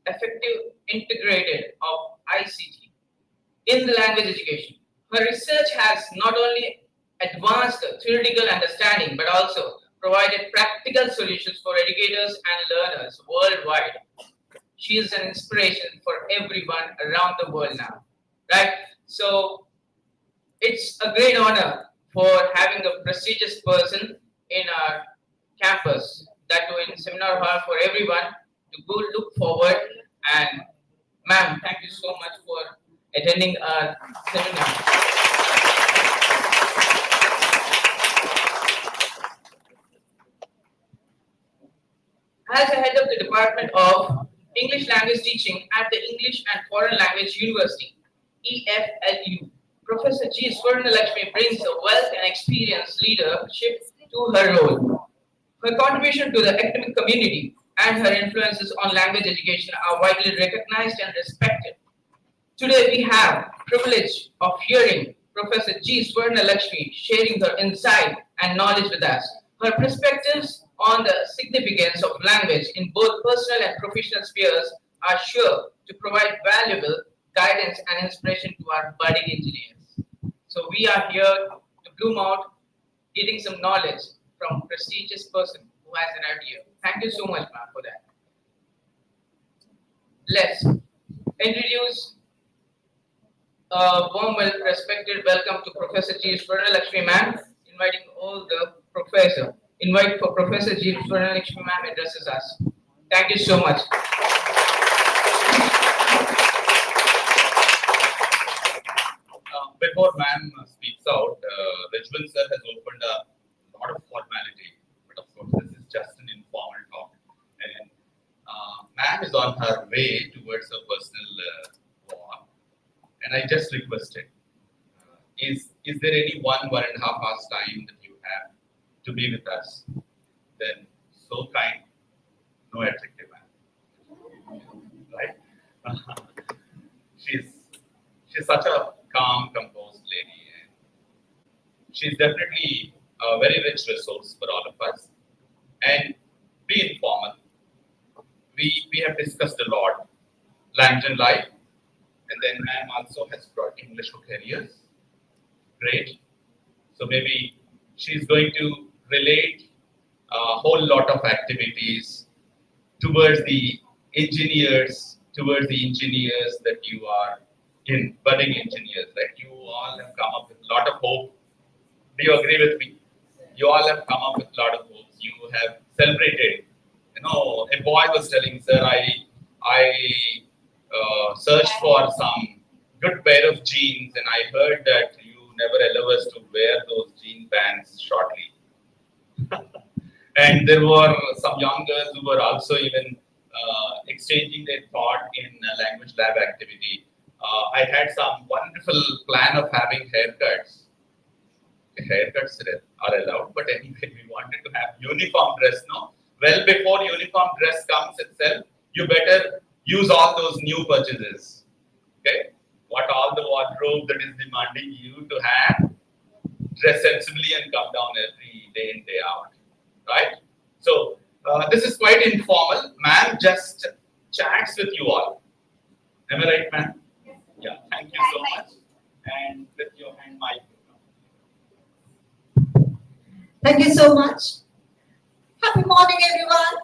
effective integrated of ICT in the language education. Her research has not only advanced theoretical understanding but also provided practical solutions for educators and learners worldwide. She is an inspiration for everyone around the world now, right? So it's a great honor for having a prestigious person in our campus, that too in seminar hall for everyone to go look forward. And ma'am, thank you so much for attending our seminar. As the head of the Department of English Language Teaching at the English and Foreign Language University, EFLU, Professor G.Suvarana Lakshmi brings a wealth and experience leadership to her role. Her contribution to the academic community and her influences on language education are widely recognized and respected. Today we have the privilege of hearing Professor G.Suvarana Lakshmi sharing her insight and knowledge with us. Her perspectives on the significance of language in both personal and professional spheres are sure to provide valuable guidance and inspiration to our budding engineers. So we are here to bloom out, getting some knowledge from a prestigious person who has arrived here. Thank you so much, ma'am, for that. Let's introduce a warm, respected welcome to Professor G.Suvarana Lakshmi, ma'am. Inviting all the professor. Invite for Professor G.Suvarana Lakshmi, ma'am, addresses us. Thank you so much. Before ma'am speaks out, Rajwan sir has opened a lot of formality, but of course this is just an informal talk. And ma'am is on her way towards a personal walk, and I just requested, is there any 1.5 hours time that you have to be with us? Then so kind, no adjective, ma'am. Right? She's such a calm, composed lady, and she's definitely a very rich resource for all of us. And be informal. We have discussed a lot, language and life, and then ma'am also has brought English for careers. Great. So maybe she's going to relate a whole lot of activities towards the engineers that you are in, budding engineers, right? You all have come up with a lot of hope. Do you agree with me? You all have come up with a lot of hopes. You have celebrated. You know, a boy was telling, sir, I searched for some good pair of jeans, and I heard that you never allow us to wear those jean pants shortly. And there were some young girls who were also even exchanging their thought in language lab activity. I had some wonderful plan of having haircuts. Haircuts are allowed, but anyway, we wanted to have uniform dress, no? Well, before uniform dress comes itself, you better use all those new purchases. Okay? What all the wardrobe that is demanding you to have, dress sensibly and come down every day in, day out. Right? So, this is quite informal. Ma'am just chats with you all. Am I right, ma'am? Yeah, thank you so much. And with your hand mic. Thank you so much. Happy morning, everyone.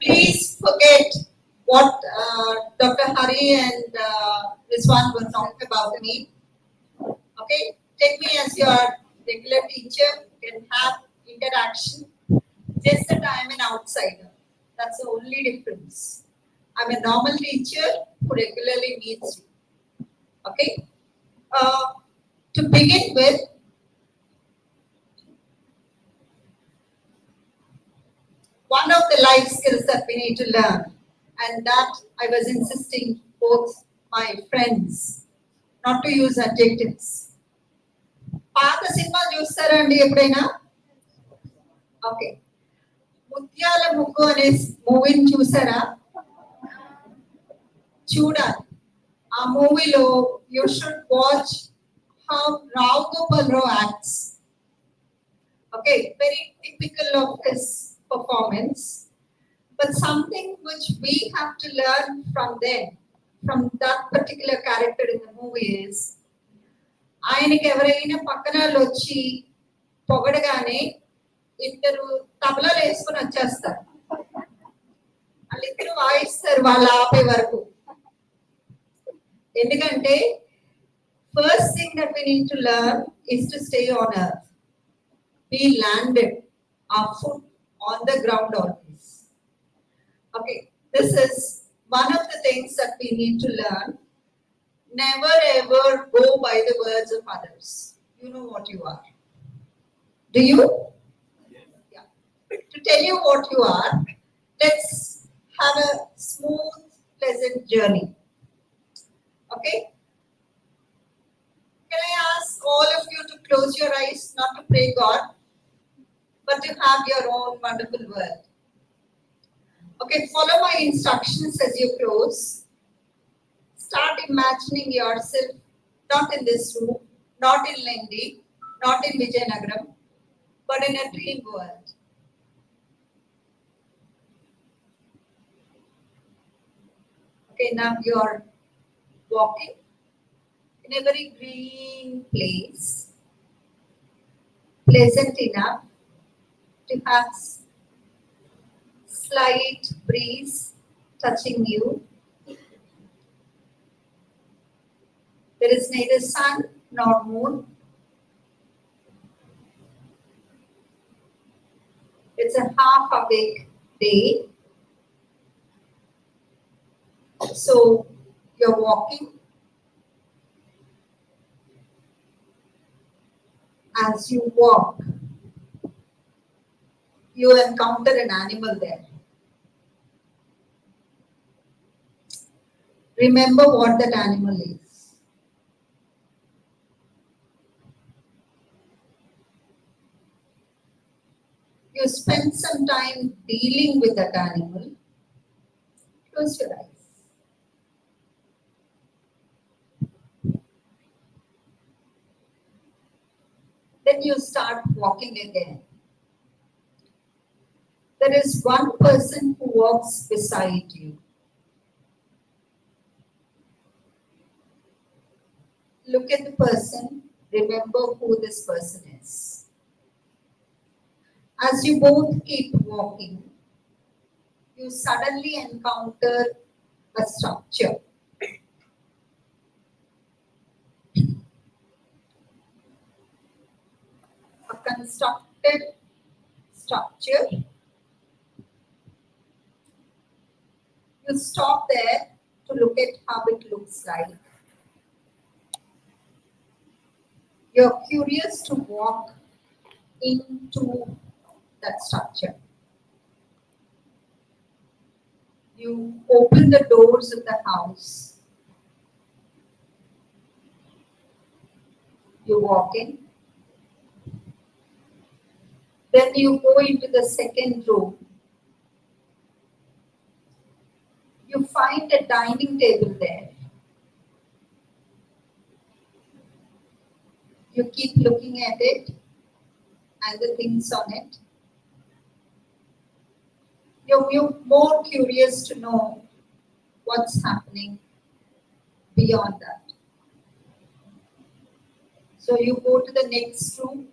Please forget what Dr. Hari and Rizwan were talking about me. Okay, take me as your regular teacher. You can have interaction. Just that I am an outsider. That's the only difference. I'm a normal teacher who regularly meets you. Okay. To begin with, one of the life skills that we need to learn, and that I was insisting both my friends not to use adjectives. Paata cinema chustarandi eppudaina? Okay. Mutyala Muggu ane movie chusara? Chudali. A movie lo you should watch how Rao Gopal Rao acts. Okay, very typical of his performance, but something which we have to learn from them, from that particular character in the movie is, ఆయనకి ఎవరైనా పక్కన వాళ్ళు వచ్చి పొగడగానే ఇద్దరు తబలాలు వేసుకొని వచ్చేస్తారు. వాళ్ళిద్దరు వాయిస్తారు వాళ్ళు ఆపే వరకు. ఎందుకంటే first thing that we need to learn is to stay on earth. Be landed, our foot on the ground always. Okay, this is one of the things that we need to learn. Never ever go by the words of others. You know what you are. Do you? Yeah. To tell you what you are, let's have a smooth, pleasant journey. Okay? Can I ask all of you to close your eyes, not to pray God, but to have your own wonderful world? Okay, follow my instructions as you close. Start imagining yourself not in this room, not in Lendi, not in Vijayanagaram, but in a dream world. Okay, now you are walking in a very green place, pleasant enough to have slight breeze touching you. There is neither sun nor moon. It's a half awake day. So you're walking. As you walk, you encounter an animal there. Remember what that animal is. You spend some time dealing with that animal. Close your eyes. Then you start walking again. There is one person who walks beside you. Look at the person, remember who this person is. As you both keep walking, you suddenly encounter a structure. A constructed structure. You stop there to look at how it looks like. You're curious to walk into that structure. You open the doors of the house. You walk in. Then you go into the second room. You find a dining table there. You keep looking at it and the things on it. You're more curious to know what's happening beyond that. So you go to the next room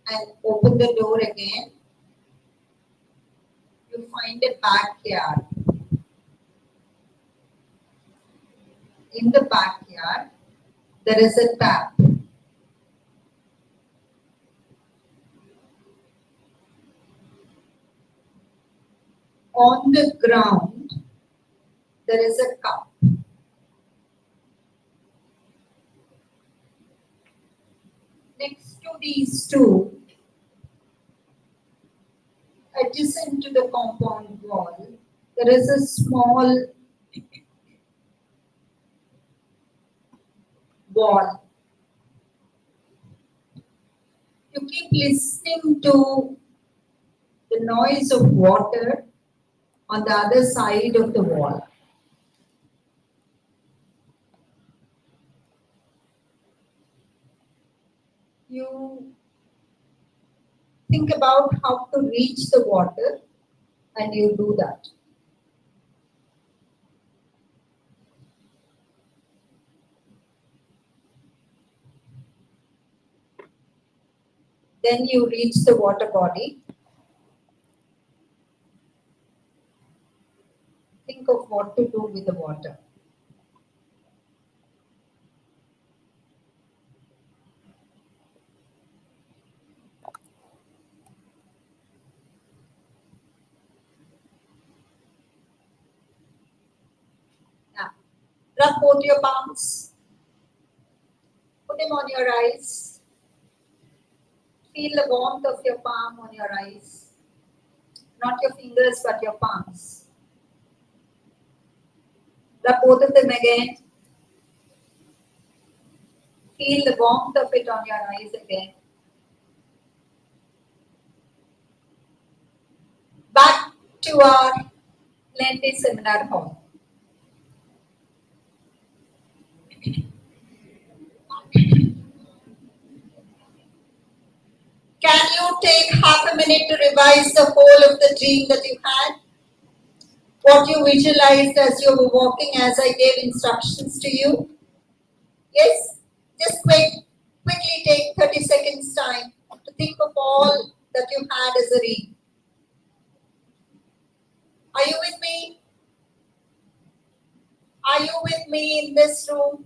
and open the door again. You find a backyard. In the backyard, there is a tap. On the ground, there is a cup. Next to these two, adjacent to the compound wall, there is a small wall. You keep listening to the noise of water on the other side of the wall. You think about how to reach the water and you do that. Then you reach the water body. Think of what to do with the water. Now, rub both your palms. Put them on your eyes. Feel the warmth of your palm on your eyes. Not your fingers, but your palms. Rub both of them again. Feel the warmth of it on your eyes again. Back to our lengthy seminar hall. Can you take half a minute to revise the whole of the dream that you had? What you visualized as you were walking, as I gave instructions to you? Yes? Just quickly take 30 seconds time to think of all that you had as a dream. Are you with me? Are you with me in this room?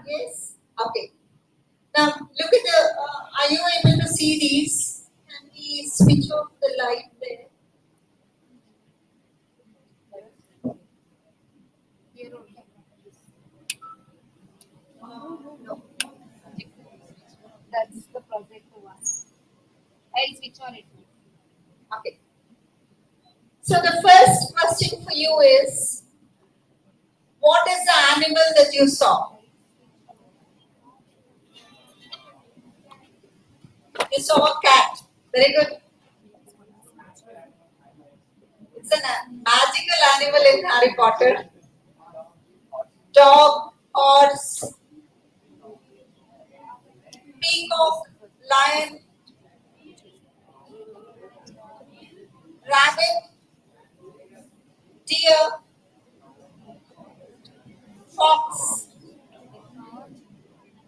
Yes? Okay. Now, look at the, are you able to see these? Can we switch off the light there? No. That's the projector one. I'll switch on it. Okay. So the first question for you is, what is the animal that you saw? You saw a cat. Very good. It's a magical animal in Harry Potter. Dog, horse, peacock, lion, rabbit, deer, fox.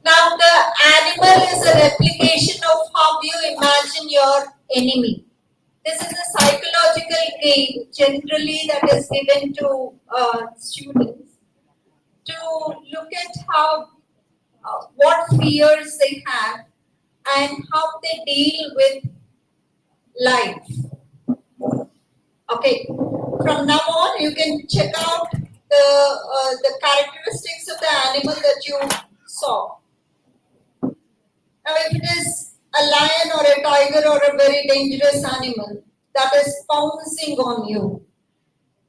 Now the animal is a replication of how you imagine your enemy. This is a psychological game generally that is given to students to look at how what fears they have and how they deal with life. Okay, from now on you can check out the characteristics of the animal that you saw. Now, if it is a lion or a tiger or a very dangerous animal that is pouncing on you,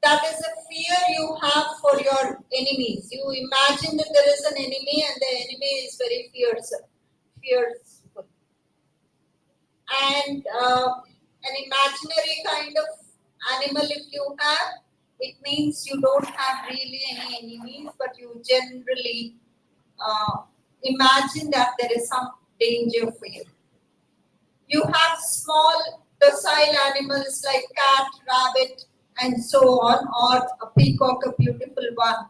that is a fear you have for your enemies. You imagine that there is an enemy and the enemy is very fearsome. And an imaginary kind of animal if you have, it means you don't have really any enemies, but you generally imagine that there is some danger for you. You have small docile animals like cat, rabbit, and so on, or a peacock, a beautiful one.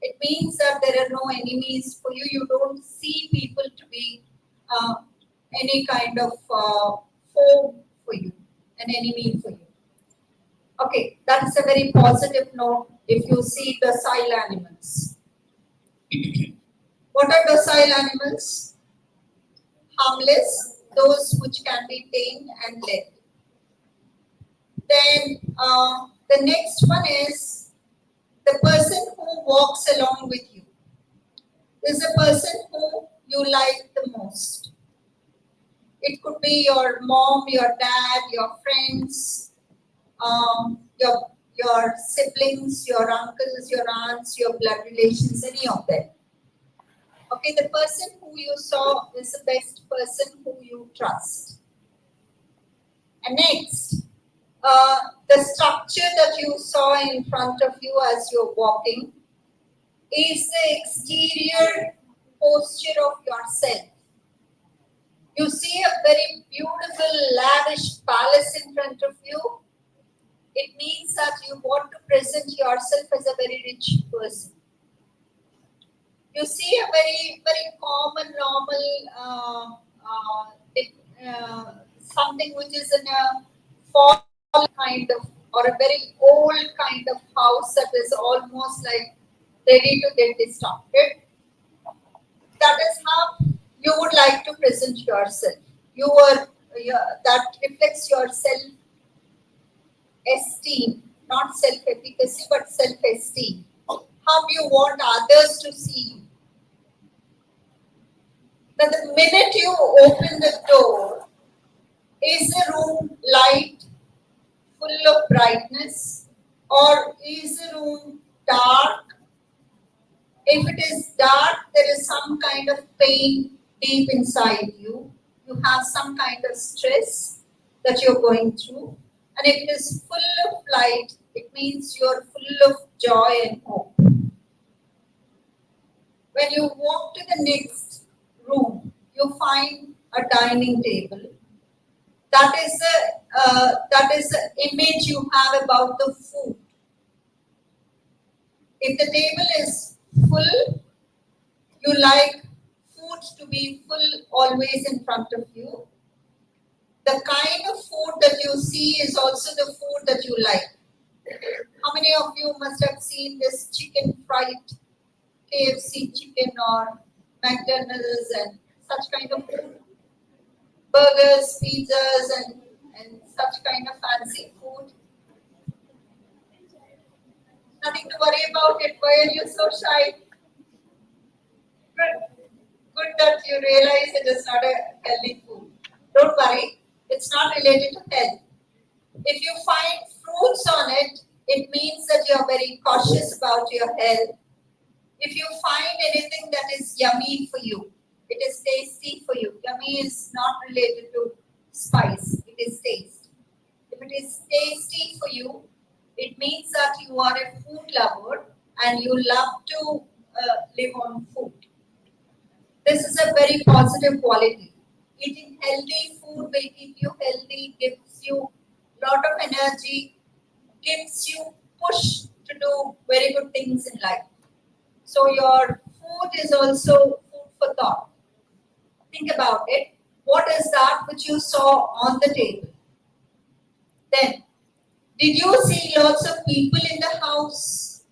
It means that there are no enemies for you. You don't see people to be any kind of foe for you, an enemy for you. Okay, that's a very positive note if you see docile animals. What are docile animals? Harmless, those which can be tamed and led. Then the next one is the person who walks along with you. This is a person who you like the most. It could be your mom, your dad, your friends, your siblings, your uncles, your aunts, your blood relations, any of them. Okay, the person who you saw is the best person who you trust. And next, the structure that you saw in front of you as you're walking is the exterior posture of yourself. You see a very beautiful, lavish palace in front of you. It means that you want to present yourself as a very rich person. You see a very, very common, normal, something which is in a fall kind of, or a very old kind of house that is almost like ready to get distorted. That is how you would like to present yourself. That reflects your self-esteem, not self-efficacy, but self-esteem. How you want others to see you. Now, the minute you open the door, is the room light, full of brightness, or is the room dark? If it is dark, there is some kind of pain deep inside you. You have some kind of stress that you're going through. And if it is full of light, it means you're full of joy and hope. When you walk to the next room, you find a dining table. That is the image you have about the food. If the table is full, you like food to be full always in front of you. The kind of food that you see is also the food that you like. How many of you must have seen this chicken fried KFC chicken or McDonald's and such kind of food? Burgers, pizzas and such kind of fancy food. Nothing to worry about it. Why are you so shy? Good that you realize it is not a healthy food. Don't worry, it's not related to health. If you find fruits on it, it means that you are very cautious about your health. If you find anything that is yummy for you, it is tasty for you. Yummy is not related to spice, it is taste. If it is tasty for you, it means that you are a food lover and you love to live on food. This is a very positive quality. Eating healthy food will keep you healthy, gives you a lot of energy, gives you push to do very good things in life. So your food is also food for thought. Think about it. What is that which you saw on the table? Then, did you see lots of people in the house,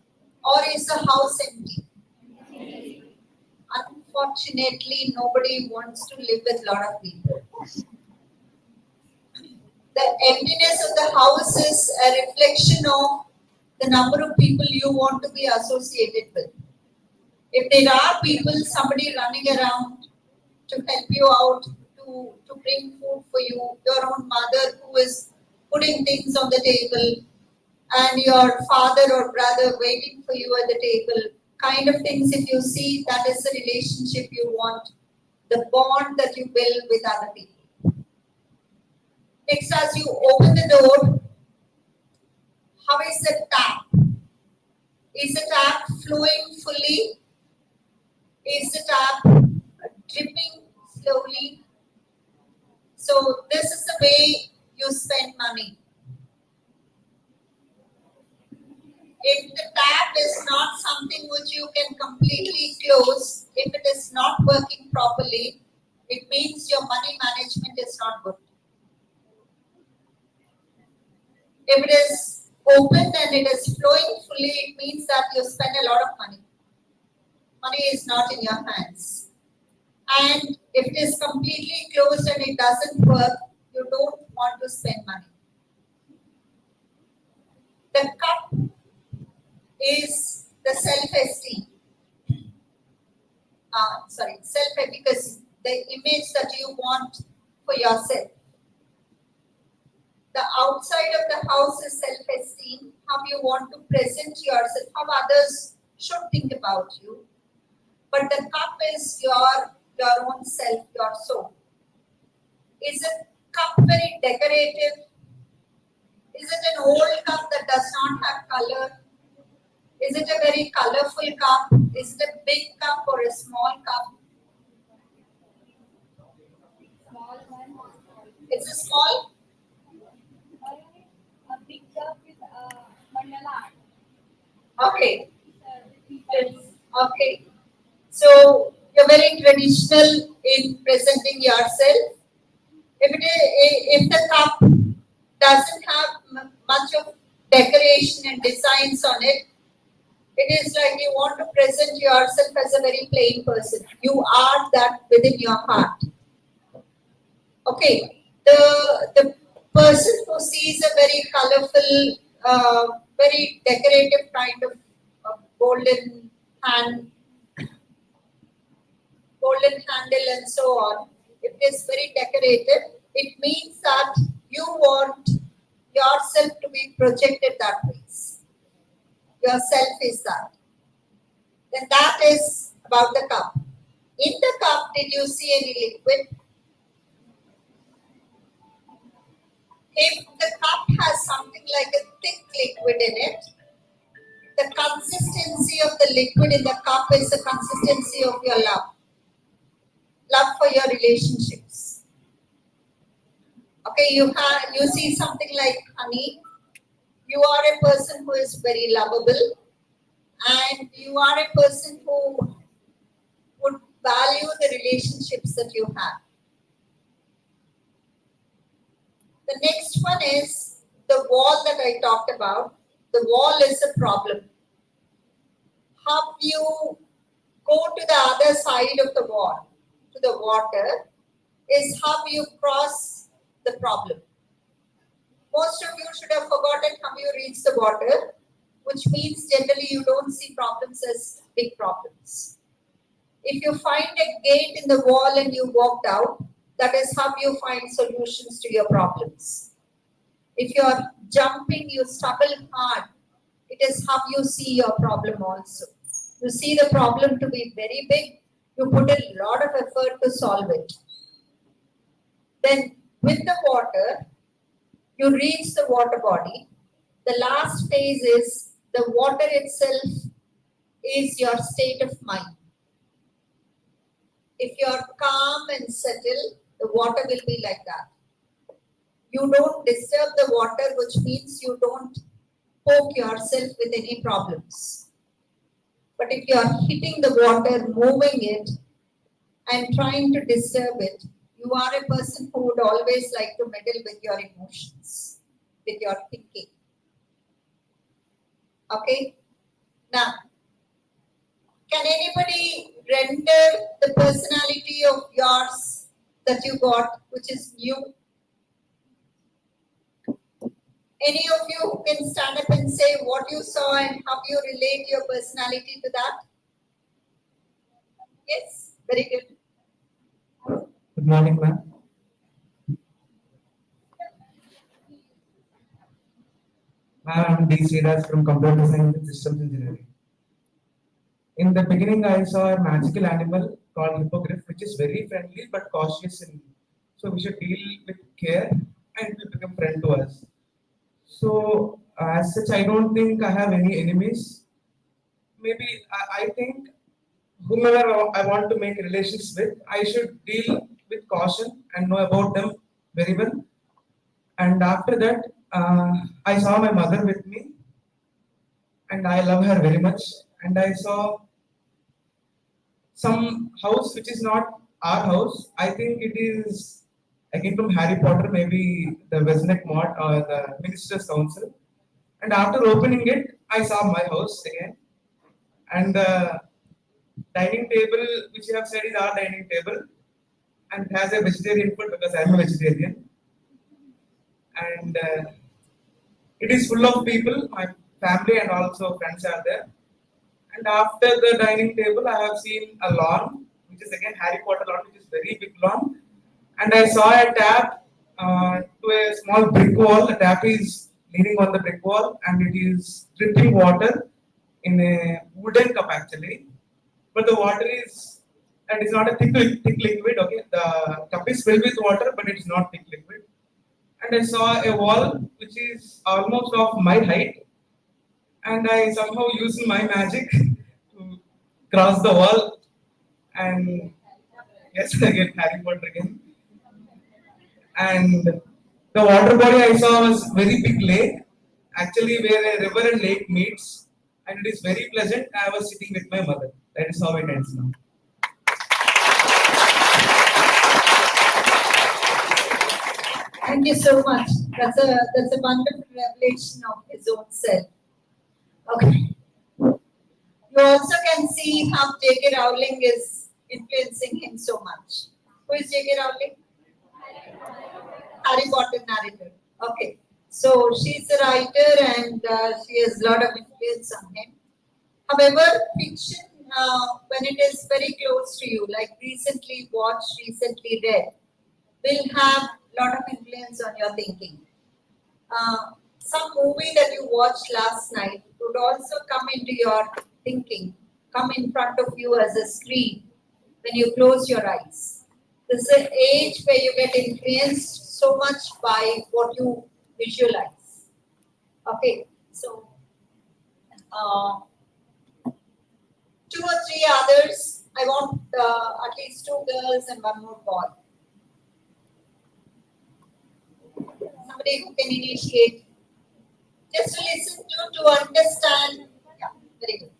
or is the house empty? Unfortunately, nobody wants to live with a lot of people. The emptiness of the house is a reflection of the number of people you want to be associated with. If there are people, somebody running around to help you out, to bring food for you, your own mother who is putting things on the table, and your father or brother waiting for you at the table, kind of things, if you see, that is the relationship you want, the bond that you build with other people. Next, as you open the door, how is the tap? Is the tap flowing fully? Is the tap dripping slowly? So this is the way you spend money. If the tap is not something which you can completely close, if it is not working properly, it means your money management is not good. If it is open and it is flowing fully, it means that you spend a lot of money. Money is not in your hands. And if it is completely closed and it doesn't work, you don't want to spend money. The cup is the self-esteem. Self-efficacy, the image that you want for yourself. The outside of the house is self-esteem, how you want to present yourself, how others should think about you. But the cup is your own self, your soul. Is a cup very decorative? Is it an old cup that does not have color? Is it a very colorful cup? Is it a big cup or a small cup? It's a small. A big cup with mandala art. Okay. It's, Okay. So you're very traditional in presenting yourself. If the cup doesn't have much of decoration and designs on it, it is like you want to present yourself as a very plain person. You are that within your heart. Okay. The person who sees a very colorful, very decorative kind of golden hand, golden handle and so on, if it is very decorated, it means that you want yourself to be projected that way. Yourself is that. Then that is about the cup. In the cup, did you see any liquid? If the cup has something like a thick liquid in it, the consistency of the liquid in the cup is the consistency of your love. Love for your relationships. Okay, you see something like honey. You are a person who is very lovable, and you are a person who would value the relationships that you have. The next one is the wall that I talked about. The wall is a problem. How you go to the other side of the wall, to the water, is how you cross the problem. Most of you should have forgotten how you reach the water, which means generally you don't see problems as big problems. If you find a gate in the wall and you walked out, that is how you find solutions to your problems. If you're jumping, you stumble hard, it is how you see your problem also. You see the problem to be very big, you put a lot of effort to solve it. Then with the water, you reach the water body. The last phase is the water itself is your state of mind. If you're calm and settled, the water will be like that. You don't disturb the water, which means you don't poke yourself with any problems. But if you're hitting the water, moving it, and trying to disturb it, you are a person who would always like to meddle with your emotions, with your thinking. Okay? Now, can anybody render the personality of yours that you got, which is new? Any of you who can stand up and say what you saw and how you relate your personality to that? Yes, very good. Good morning, ma'am. Ma'am, I'm D. Sridhar from Computer Science and Systems Engineering. In the beginning, I saw a magical animal called hippogriff, which is very friendly but cautious. So we should deal with care and it will become friend to us. So as such, I don't think I have any enemies. Maybe I think whomever I want to make relations with, I should deal with caution and know about them very well. And after that, I saw my mother with me, and I love her very much. And I saw some house which is not our house. I think it is again from Harry Potter, maybe the Westneck Mod or the Minister's Council. And after opening it, I saw my house again. And the dining table, which you have said is our dining table, and it has a vegetarian food because I am a vegetarian. And it is full of people, my family and also friends are there. And after the dining table, I have seen a lawn, which is again Harry Potter lawn, which is very big lawn. And I saw a tap to a small brick wall. The tap is leaning on the brick wall and it is dripping water in a wooden cup actually. But the water is, and it's not a thick liquid, okay? The cup is filled with water, but it's not thick liquid. And I saw a wall which is almost of my height, and I somehow used my magic to cross the wall. And yes, again Harry Potter again. and the water body I saw was very big lake, actually where a river and lake meets, and it is very pleasant. I was sitting with my mother. That is how it ends now. Thank you so much. That's a wonderful revelation of his own self. Okay. You also can see how J.K. Rowling is influencing him so much. Who is J.K. Rowling? Harry Potter narrator. Okay. So she's a writer and she has a lot of influence on him. However, fiction, when it is very close to you, like recently watched, recently read, will have a lot of influence on your thinking. Some movie that you watched last night would also come into your thinking, come in front of you as a screen when you close your eyes. This is an age where you get influenced so much by what you visualize. Okay, so two or three others. I want at least two girls and one more boy. Somebody who can initiate. Just to listen to understand. Yeah, very good.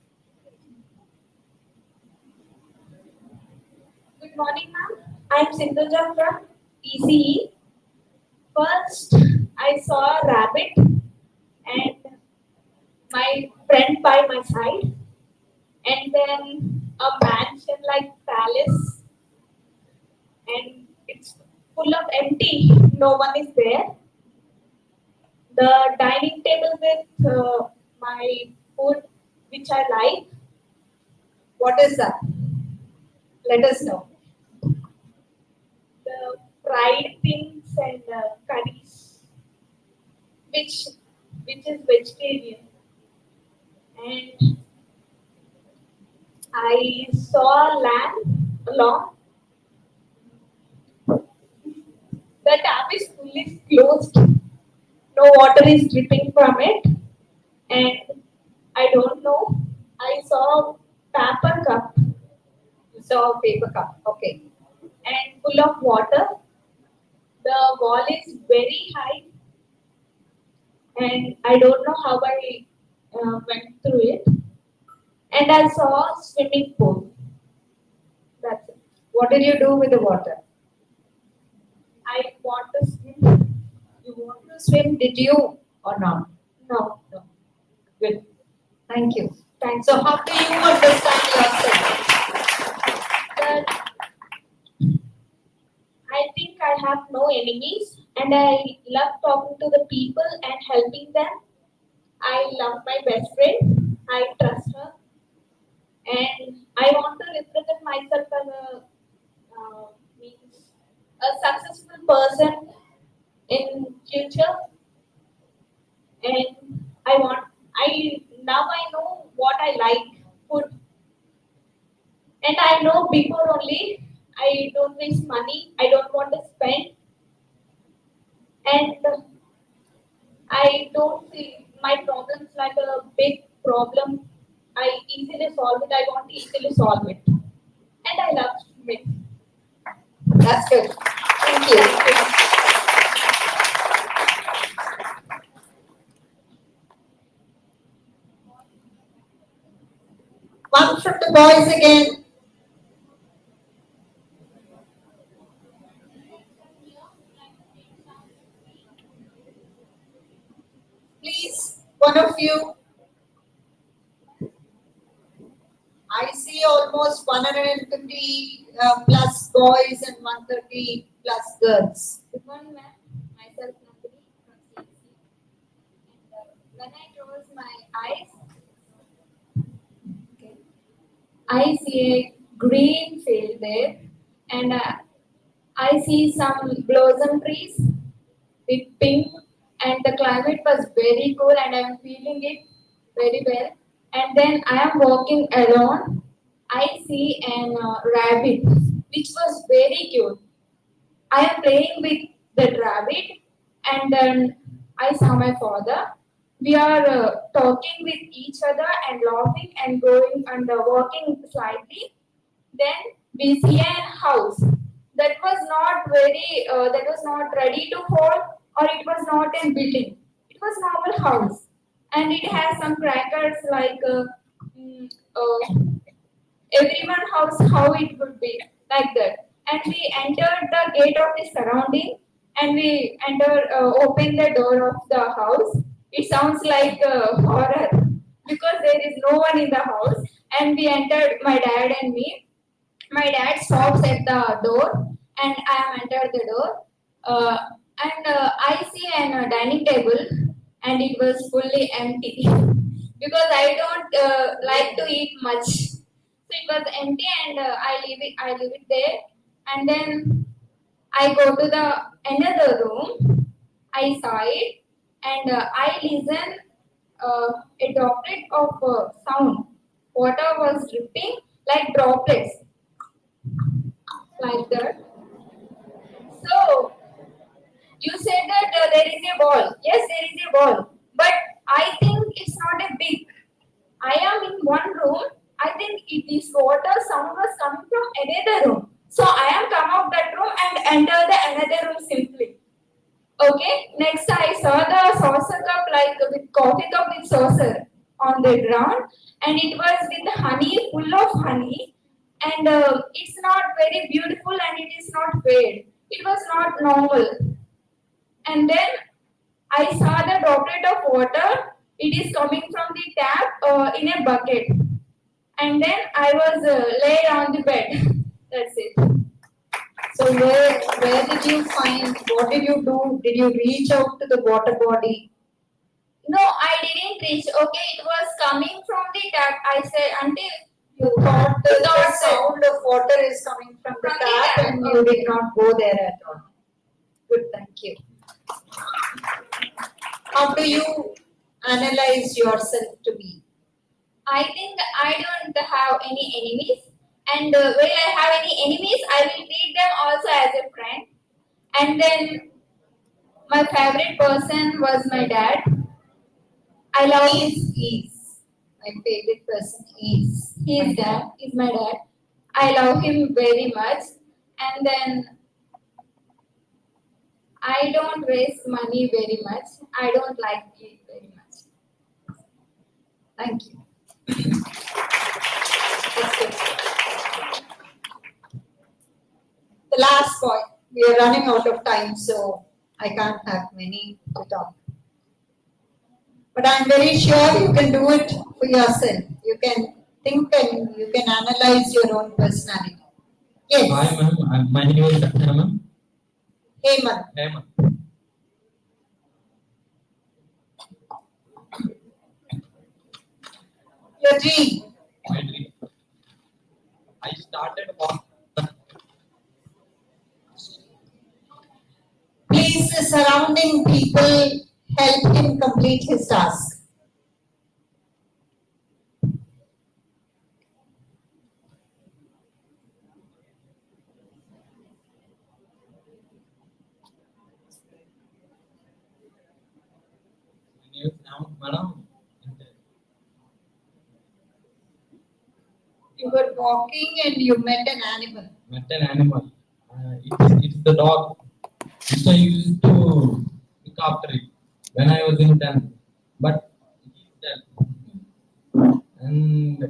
Good morning, ma'am. I'm Sindhuja from ECE. First, I saw a rabbit and my friend by my side, and then a mansion like palace, and it's full of empty. No one is there. The dining table with my food, which I like. What is that? Let us know. The fried things and curries, which is vegetarian. And I saw lamb along. The tap is fully closed. No water is dripping from it. And I don't know. I saw paper cup You saw a paper cup. Okay. and full of water. The wall is very high, and I don't know how I went through it. And I saw a swimming pool. That's it. What did you do with the water? I want to swim. You want to swim, did you or not? No. No. Good. Thank you. Thanks. So how do you understand yourself? But I think I have no enemies, and I love talking to the people and helping them. I love my best friend. I trust her, and I want to represent myself as means a successful person in future. And I now I know what I like food, and I know before only I don't waste money. I don't want to spend, and I don't see my problems like a big problem. I easily solve it. I want to easily solve it, and I love it. That's good. Thank you. One from the boys again. Please, one of you. I see almost 150 plus boys and 130 plus girls. Good morning, ma'am. Myself, Nandini from CSC. And when I close my eyes, okay, I see a green field there, and I see some blossom trees with pink, and the climate was very cool, and I'm feeling it very well. And then I am walking alone. I see an rabbit, which was very cute. I am playing with the rabbit, and then I saw my father. We are talking with each other and laughing and going and walking slightly. Then we see a house. that was not that was not ready to fall, or it was not in building. It was normal house, and it has some crackers like mm, uh, everyone house how it would be like that. And we entered the gate of the surrounding, and we open the door of the house. It sounds like a horror because there is no one in the house, and we entered, my dad and me. My dad stops at the door, and I am entered the door. Uh, and I see an dining table, and it was fully empty because I don't like to eat much. So it was empty, and I leave it there, and then I go to the another room. I saw it, and I listen a droplet of sound. Water was dripping like droplets, like that. So you said that there is a ball. Yes, there is a ball, but I think it's not a big. I am in one room. I think this water sound was coming from another room. So I am come out that room and enter the another room simply. Okay. Next, I saw the saucer cup like with coffee cup with saucer on the ground, and it was with honey, full of honey, and it's not very beautiful, and it is not fair. It was not normal. And then I saw the droplet of water. It is coming from the tap in a bucket, and then I was laid on the bed. That's it. So where did you find, what did you do? Did you reach out to the water body? No, I didn't reach. Okay, it was coming from the tap. I said until You thought that the Thought that- sound of water is coming from the From the tap tap, and you did not go there at all. Good, thank you. How do you analyze yourself to be? I think I don't have any enemies, and when I have any enemies, I will treat them also as a friend. And then my favorite person was my dad. I love his. Is. My favorite person is. His dad is my dad. I love him very much, and then I don't waste money very much. I don't like it very much. Thank you. That's good. The last point. We are running out of time, so I can't have many to talk. But I'm very sure you can do it for yourself. You can think and you can analyze your own personality. Yes. Hi ma'am, my name is Hemant. Hemant. Hemant. Your dream. My dream. I started walking. Please, the surrounding people help him complete his task. My name is Hemant, madam. You were walking and you met an animal. Met an animal. It's the dog. Which I used to look after it when I was in 10th. But he's dead. And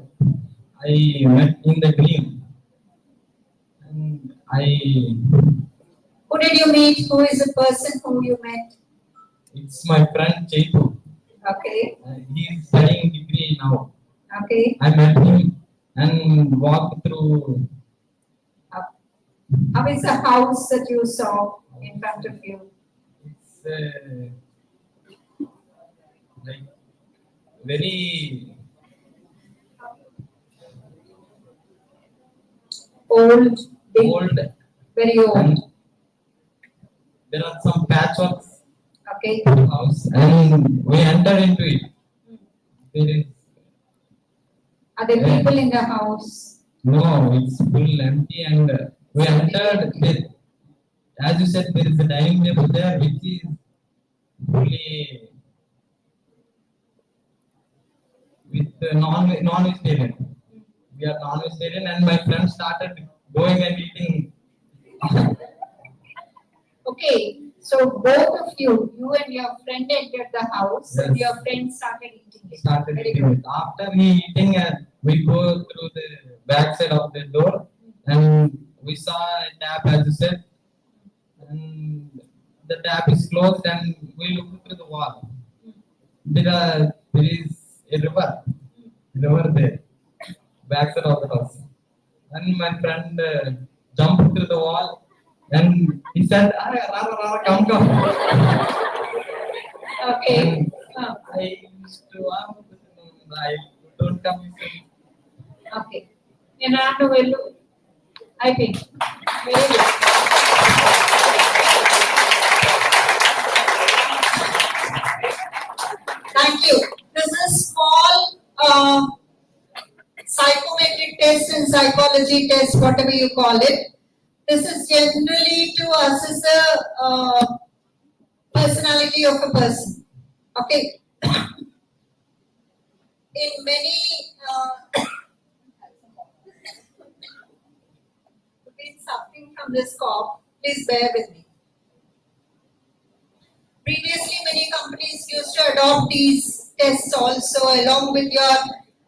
I met in the dream. And Who did you meet? Who is the person whom you met? it's my friend Chetu. Okay. He is studying degree now. Okay. I met him and walked through. How is the house that you saw in front of you? It's like very Old, big, old. very old. And there are some patchworks Okay. house, and we entered into it. There is Are there people in the house? no, it's full empty, and we entered. As you said, there is a dining table there, which is fully with non-vegetarian. We are non-vegetarian, and my friend started going and eating Okay, so both of you and your friend entered the house and Yes. your friend started eating it. Started Very eating good. it. After he eating, we go through the back side of the door and we saw a tap as you said, and the tap is closed and we look through the wall. There is a river there, back side of the house. And my friend jumped through the wall and he said, come, come. Okay. I used to, I don't come. He said, Okay. Enano velu. I think. Very good. Thank you. This is small psychometric test and psychology test, whatever you call it. This is generally to assess the personality of a person. Okay. In many been suffering from this cough, please bear with me. Previously, many companies used to adopt these tests also along with your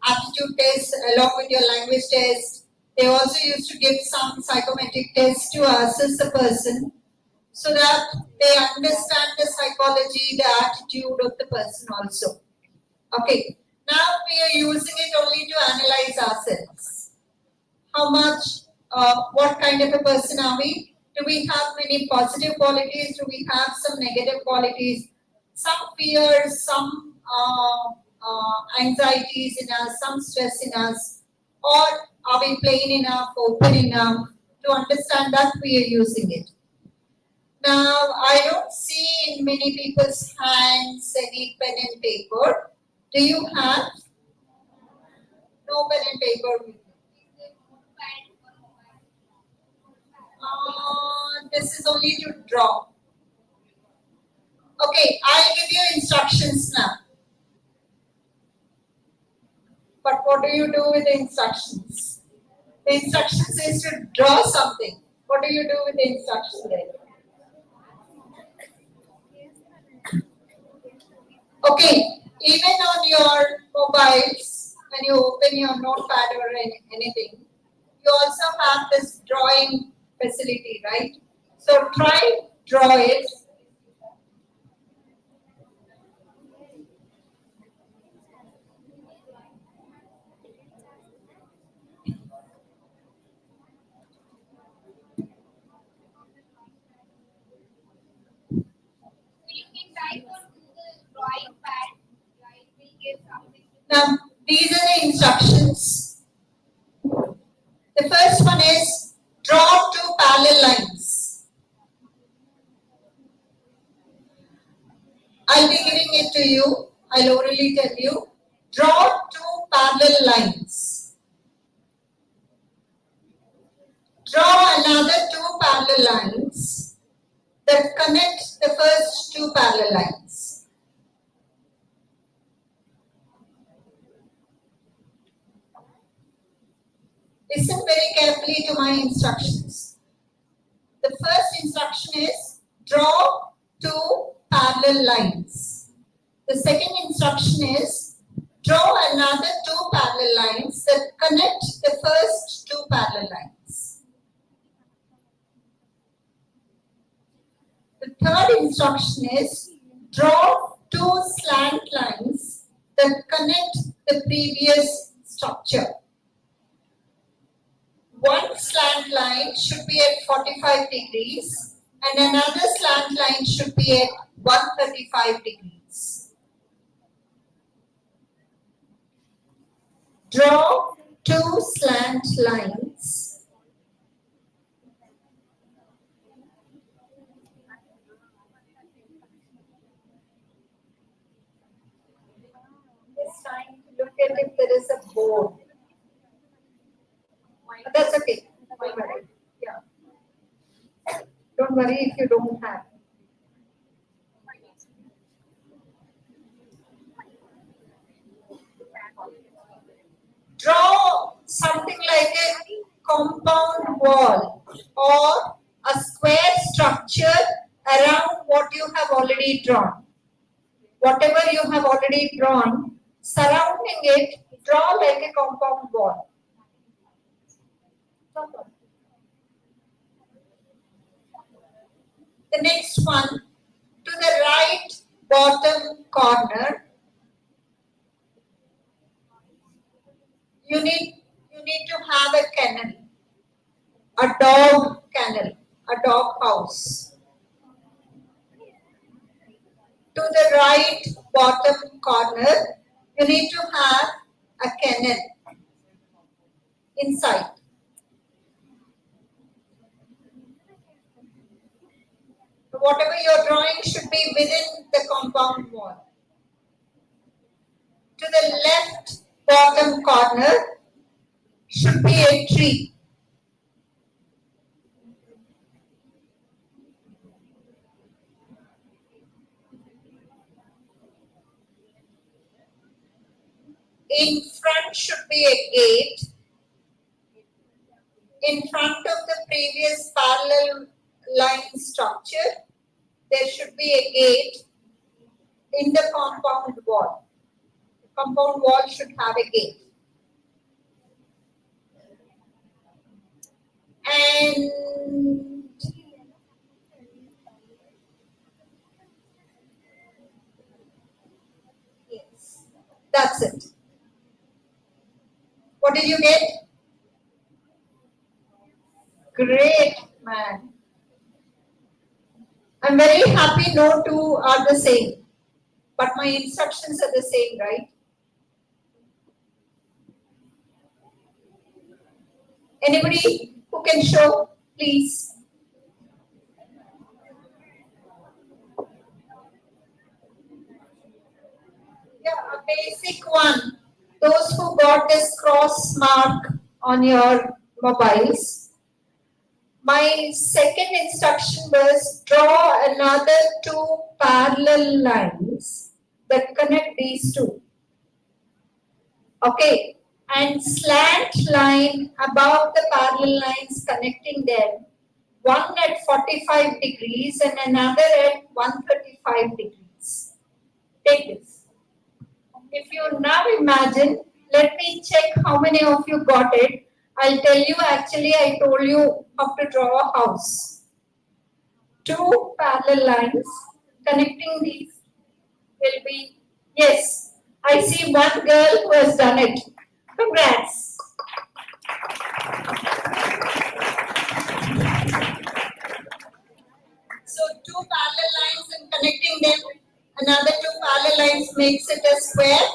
aptitude test, along with your language test. They also used to give some psychometric tests to assess the person so that they understand the psychology, the attitude of the person also. Okay. Now we are using it only to analyze ourselves. How much, what kind of a person are we? Do we have many positive qualities? Do we have some negative qualities? Some fears, some anxieties in us, some stress in us? Or are we plain enough, open enough to understand that we are using it? Now, I don't see in many people's hands any pen and paper. Do you have? No pen and paper with you. This is only to draw. Okay, I'll give you instructions now. But what do you do with the instructions? The instructions is to draw something. What do you do with the instructions then? Okay, even on your mobiles, when you open your notepad or anything, you also have this drawing facility, right? So try draw it. Now, these are the instructions. The first one is draw two parallel lines. I'll be giving it to you. I'll orally tell you. Draw two parallel lines. Draw another two parallel lines that connect the first two parallel lines. Listen very carefully to my instructions. The first instruction is draw two parallel lines. The second instruction is draw another two parallel lines that connect the first two parallel lines. The third instruction is draw two slant lines that connect the previous structure. One slant line should be at 45 degrees and another slant line should be at 135 degrees. Draw two slant lines. This time look at if there is a board. That's okay. Don't worry. Yeah. Don't worry if you don't have. Draw something like a compound wall or a square structure around what you have already drawn. Whatever you have already drawn, surrounding it, draw like a compound wall. The next one, to the right bottom corner, you need to have a kennel, a dog kennel, a dog house. To the right bottom corner, you need to have a kennel inside. Whatever you're drawing should be within the compound wall. To the left bottom corner should be a tree. In front should be a gate. In front of the previous parallel line structure, there should be a gate in the compound wall. The compound wall should have a gate. And yes, that's it. What did you get? Great, man. I'm very happy no two are the same, but my instructions are the same, right? Anybody who can show, please? Yeah, a basic one. Those who got this cross mark on your mobiles. My second instruction was draw another two parallel lines that connect these two. Okay, and slant line above the parallel lines connecting them, one at 45 degrees and another at 135 degrees. Take this. If you now imagine, let me check how many of you got it. I'll tell you, actually I told you how to draw a house. Two parallel lines connecting these will be, yes, I see one girl who has done it. Congrats. So two parallel lines and connecting them, another two parallel lines makes it a square.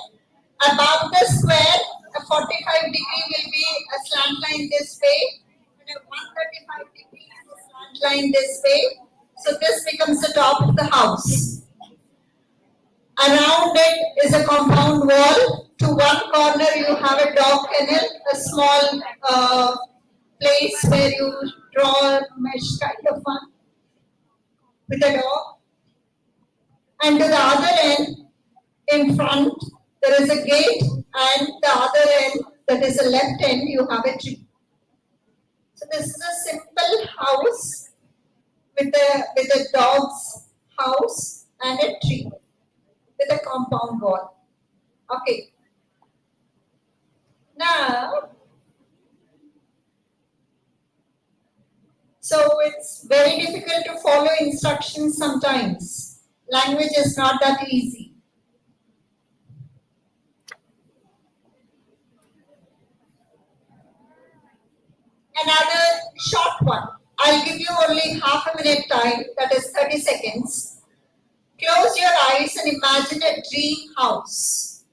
Above the square, a 45 degree will be a slant line this way, and a 135 degree is a slant line this way. So this becomes the top of the house. Around it is a compound wall. To one corner you have a dog kennel, a small place where you draw a mesh kind of one with a dog. And to the other end, in front, there is a gate, and the other end, that is the left end, you have a tree. So this is a simple house with a dog's house and a tree with a compound wall. Okay. Now, so it's very difficult to follow instructions sometimes. Language is not that easy. Another short one. I'll give you only half a minute time, that is 30 seconds. Close your eyes and imagine a dream house.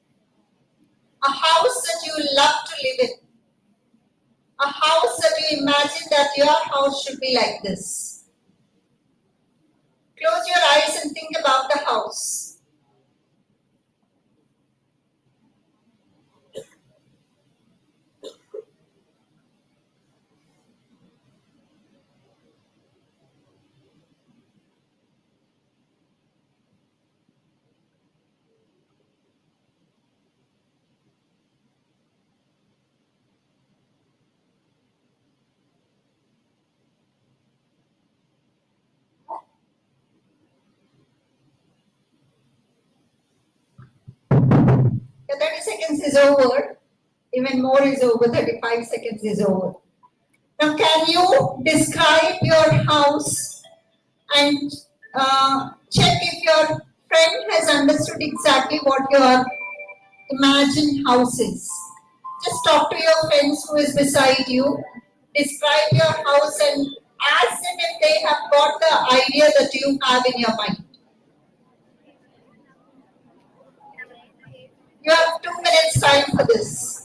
A house that you love to live in. A house that you imagine that your house should be like this. Close your eyes and think about the house. seconds is over. Even more is over. 35 seconds is over. Now, can you describe your house and check if your friend has understood exactly what your imagined house is? Just talk to your friends who is beside you. Describe your house and ask them if they have got the idea that you have in your mind. You have 2 minutes time for this.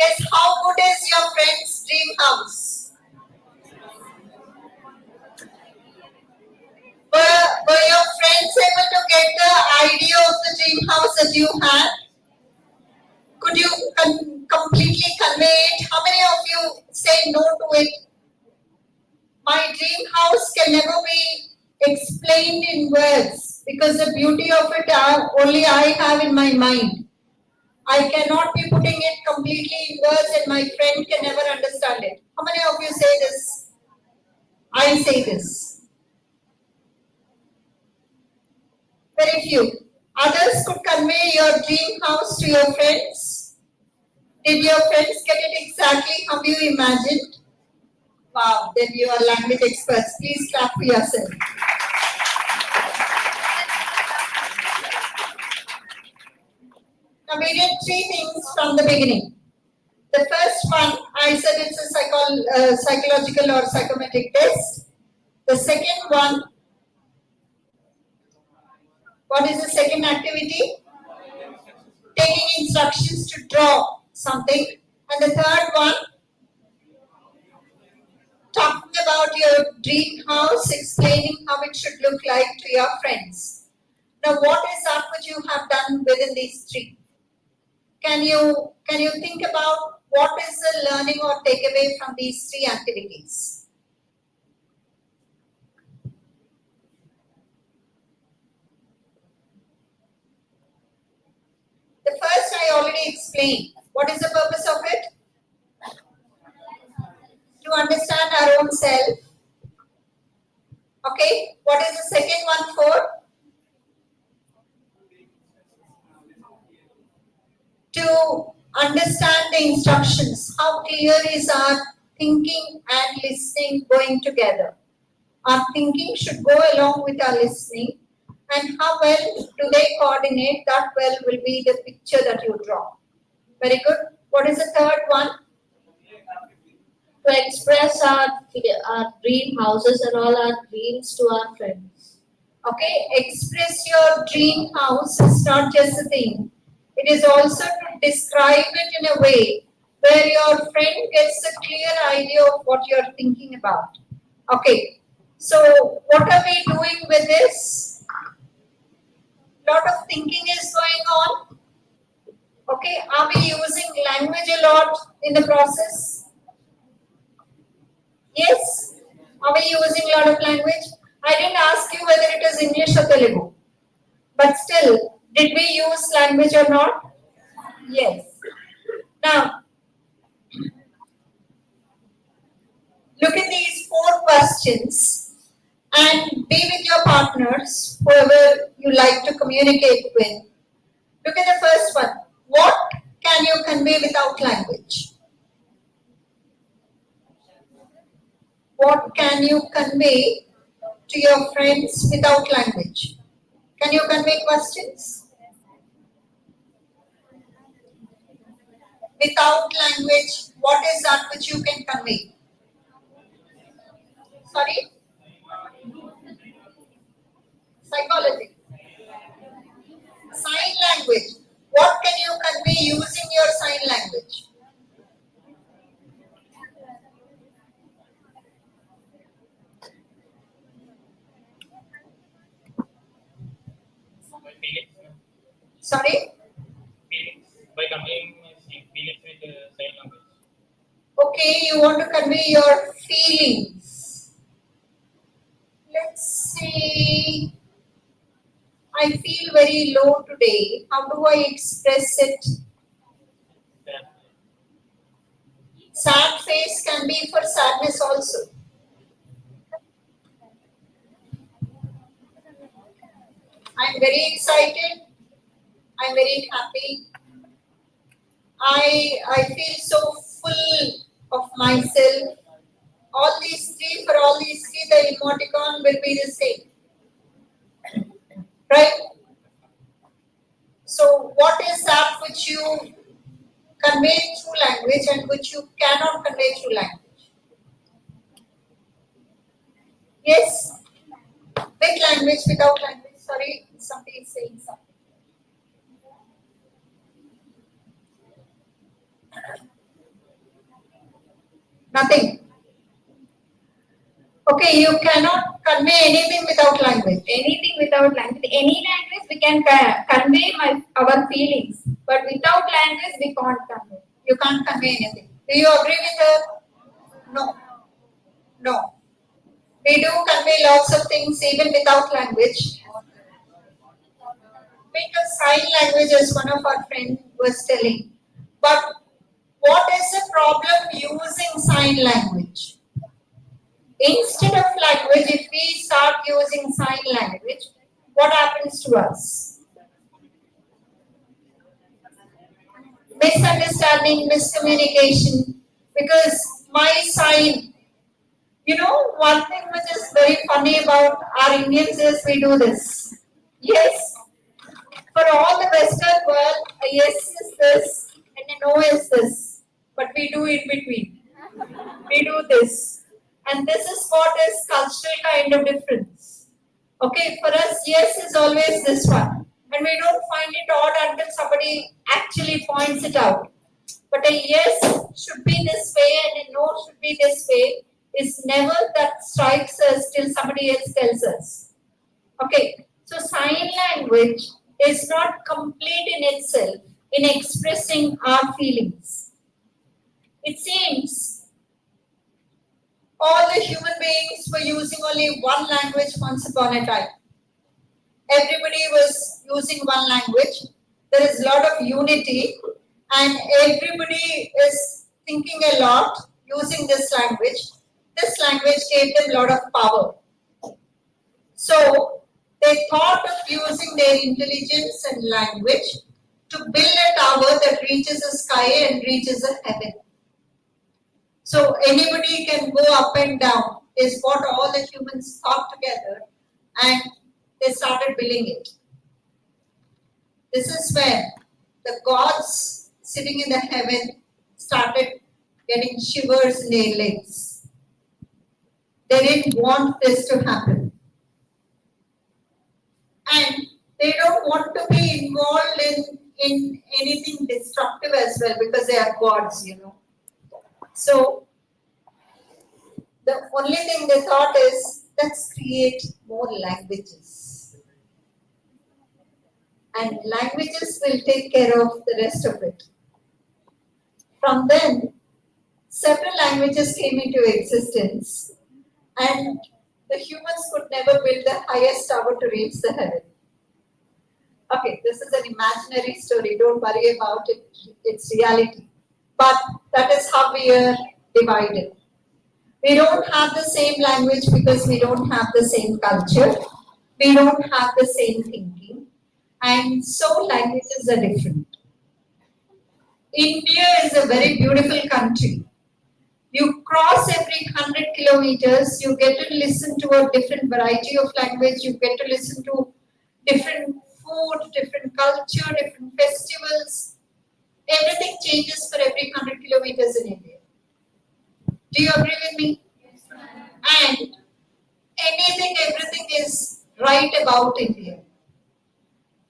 Yes, how good is your friend's dream house? Were your friends able to get the idea of the dream house that you had? Could you completely convey it? How many of you say no to it? My dream house can never be explained in words because the beauty of it only I have in my mind. I cannot be putting it completely in words and my friend can never understand it. How many of you say this? I say this. Very few. Others could convey your dream house to your friends. Did your friends get it exactly how you imagined? Wow, then you are language experts. Please clap for yourself. Now we did 3 things from the beginning. The first one, I said it's a psychological or psychometric test. The second one, what is the second activity? Taking instructions to draw something. And the third one, talking about your dream house, explaining how it should look like to your friends. Now, what is that which you have done within these 3? Can you think about what is the learning or takeaway from these 3 activities? The first I already explained. What is the purpose of it? To understand our own self. Okay. What is the second one for? To understand the instructions. How clear is our thinking and listening going together? Our thinking should go along with our listening. And how well do they coordinate? That well will be the picture that you draw. Very good. What is the third one? To express our dream houses and all our dreams to our friends. Okay, express your dream house is not just a thing. It is also to describe it in a way where your friend gets a clear idea of what you're thinking about. Okay, so what are we doing with this? Lot of thinking is going on. Okay, are we using language a lot in the process? Yes. Are we using a lot of language? I didn't ask you whether it is English or Telugu. But still, did we use language or not? Yes. Now, look at these 4 questions. and be with your partners, whoever you like to communicate with. Look at the first one. What can you convey without language? What can you convey to your friends without language? Can you convey questions? Without language, what is that which you can convey? Sorry? Psychology. Sign language. What can you convey using your sign language? Sorry? By conveying feelings with sign language. Okay, you want to convey your feelings. Let's see. I feel very low today. How do I express it? Sad face can be for sadness also. I'm very excited. I'm very happy. I feel so full of myself. All these three, for all these three, the emoticon will be the same. Right? So what is that which you convey through language and which you cannot convey through language? Yes? With language, without language. Sorry, somebody is saying something. Nothing. Okay, you cannot convey anything without language. Anything without language. Any language we can convey our feelings, but without language we can't convey. You can't convey anything. Do you agree with her? No. No. We do convey lots of things even without language. Because sign language, as one of our friends was telling. But what is the problem using sign language? Instead of language, if we start using sign language, what happens to us? Misunderstanding, miscommunication. Because my sign, one thing which is very funny about our Indians is we do this. Yes. For all the Western world, a yes is this and a no is this. But we do in between. We do this. And this is what is cultural kind of difference. Okay, for us, yes is always this one. And we don't find it odd until somebody actually points it out. But a yes should be this way and a no should be this way is never that strikes us till somebody else tells us. Okay, so sign language is not complete in itself in expressing our feelings. It seems all the human beings were using only one language once upon a time. Everybody was using one language. There is a lot of unity and everybody is thinking a lot using this language. This language gave them a lot of power. So they thought of using their intelligence and language to build a tower that reaches the sky and reaches the heaven. So anybody can go up and down is what all the humans thought together and they started building it. This is when the gods sitting in the heaven started getting shivers in their legs. They didn't want this to happen. And they don't want to be involved in anything destructive as well because they are gods, So, the only thing they thought is, let's create more languages. And languages will take care of the rest of it. From then, several languages came into existence and the humans could never build the highest tower to reach the heaven. Okay, this is an imaginary story. Don't worry about it. It's reality. But that is how we are divided. We don't have the same language because we don't have the same culture. We don't have the same thinking. And so languages are different. India is a very beautiful country. You cross every 100 kilometers, you get to listen to a different variety of language, you get to listen to different food, different culture, different festivals. Everything changes for every 100 kilometers in India. Do you agree with me? Yes, ma'am. And anything, everything is right about India.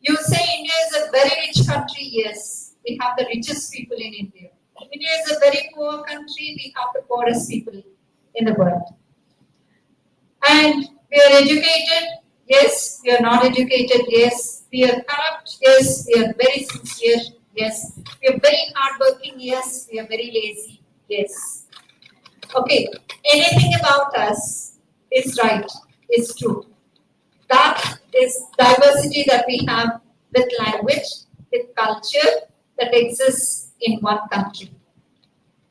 You say India is a very rich country, yes. We have the richest people in India. India is a very poor country, we have the poorest people in the world. And we are educated, yes. We are not educated, yes. We are corrupt, yes. We are very sincere, yes. We are very hardworking, yes. We are very lazy, yes. Okay, anything about us is right, is true. That is diversity that we have with language, with culture that exists in one country.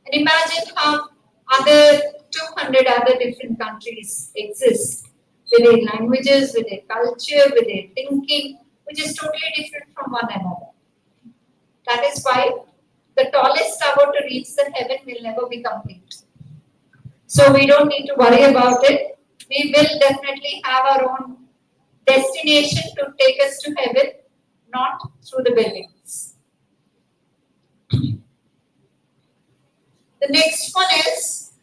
And imagine how other 200 other different countries exist with their languages, with their culture, with their thinking, which is totally different from one another. That is why the tallest tower to reach the heaven will never be complete. So we don't need to worry about it. We will definitely have our own destination to take us to heaven, not through the buildings. The next one is,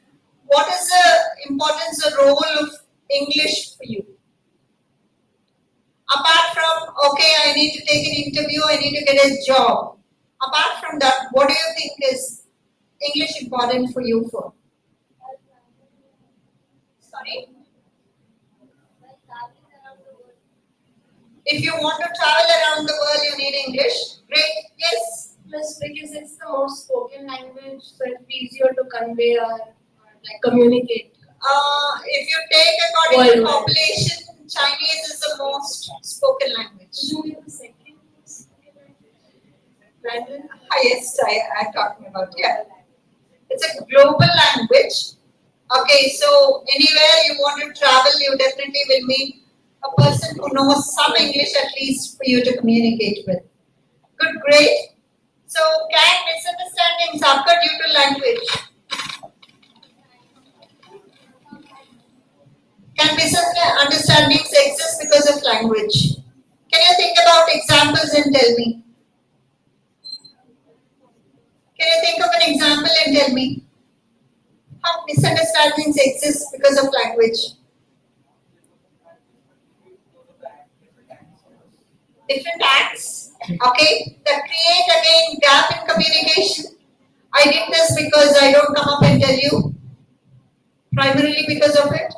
what is the importance or role of English for you? Apart from, okay, I need to take an interview, I need to get a job. Apart from that, what do you think is English important for you for? Sorry? If you want to travel around the world, you need English. Great. Yes. Plus, because it's the most spoken language, so it's easier to convey or like communicate. If you take according to Worldwide. population, Chinese is the most spoken language. The second language. Highest I'm talking about. Yeah. It's a global language. Okay, so anywhere you want to travel, you definitely will meet a person who knows some English at least for you to communicate with. Good, great. So, can misunderstandings occur due to language? Can misunderstandings exist because of language? Can you think about examples and tell me? Can you think of an example and tell me how misunderstandings exist because of language? Different acts, okay, that create again gap in communication. I did this because I don't come up and tell you, primarily because of it.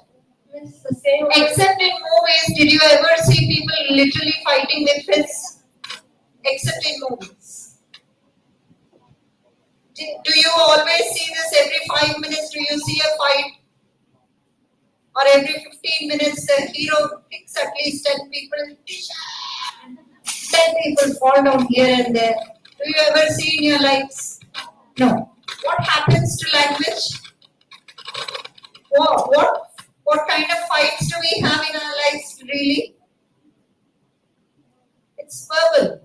It's the same. Except in movies, did you ever see people literally fighting with fists? Except in movies. Do you always see this every 5 minutes? Do you see a fight? Or every 15 minutes, the hero kicks at least 10 people? 10 people fall down here and there. Do you ever see in your lives? No. What happens to language? What kind of fights do we have in our lives really? It's verbal.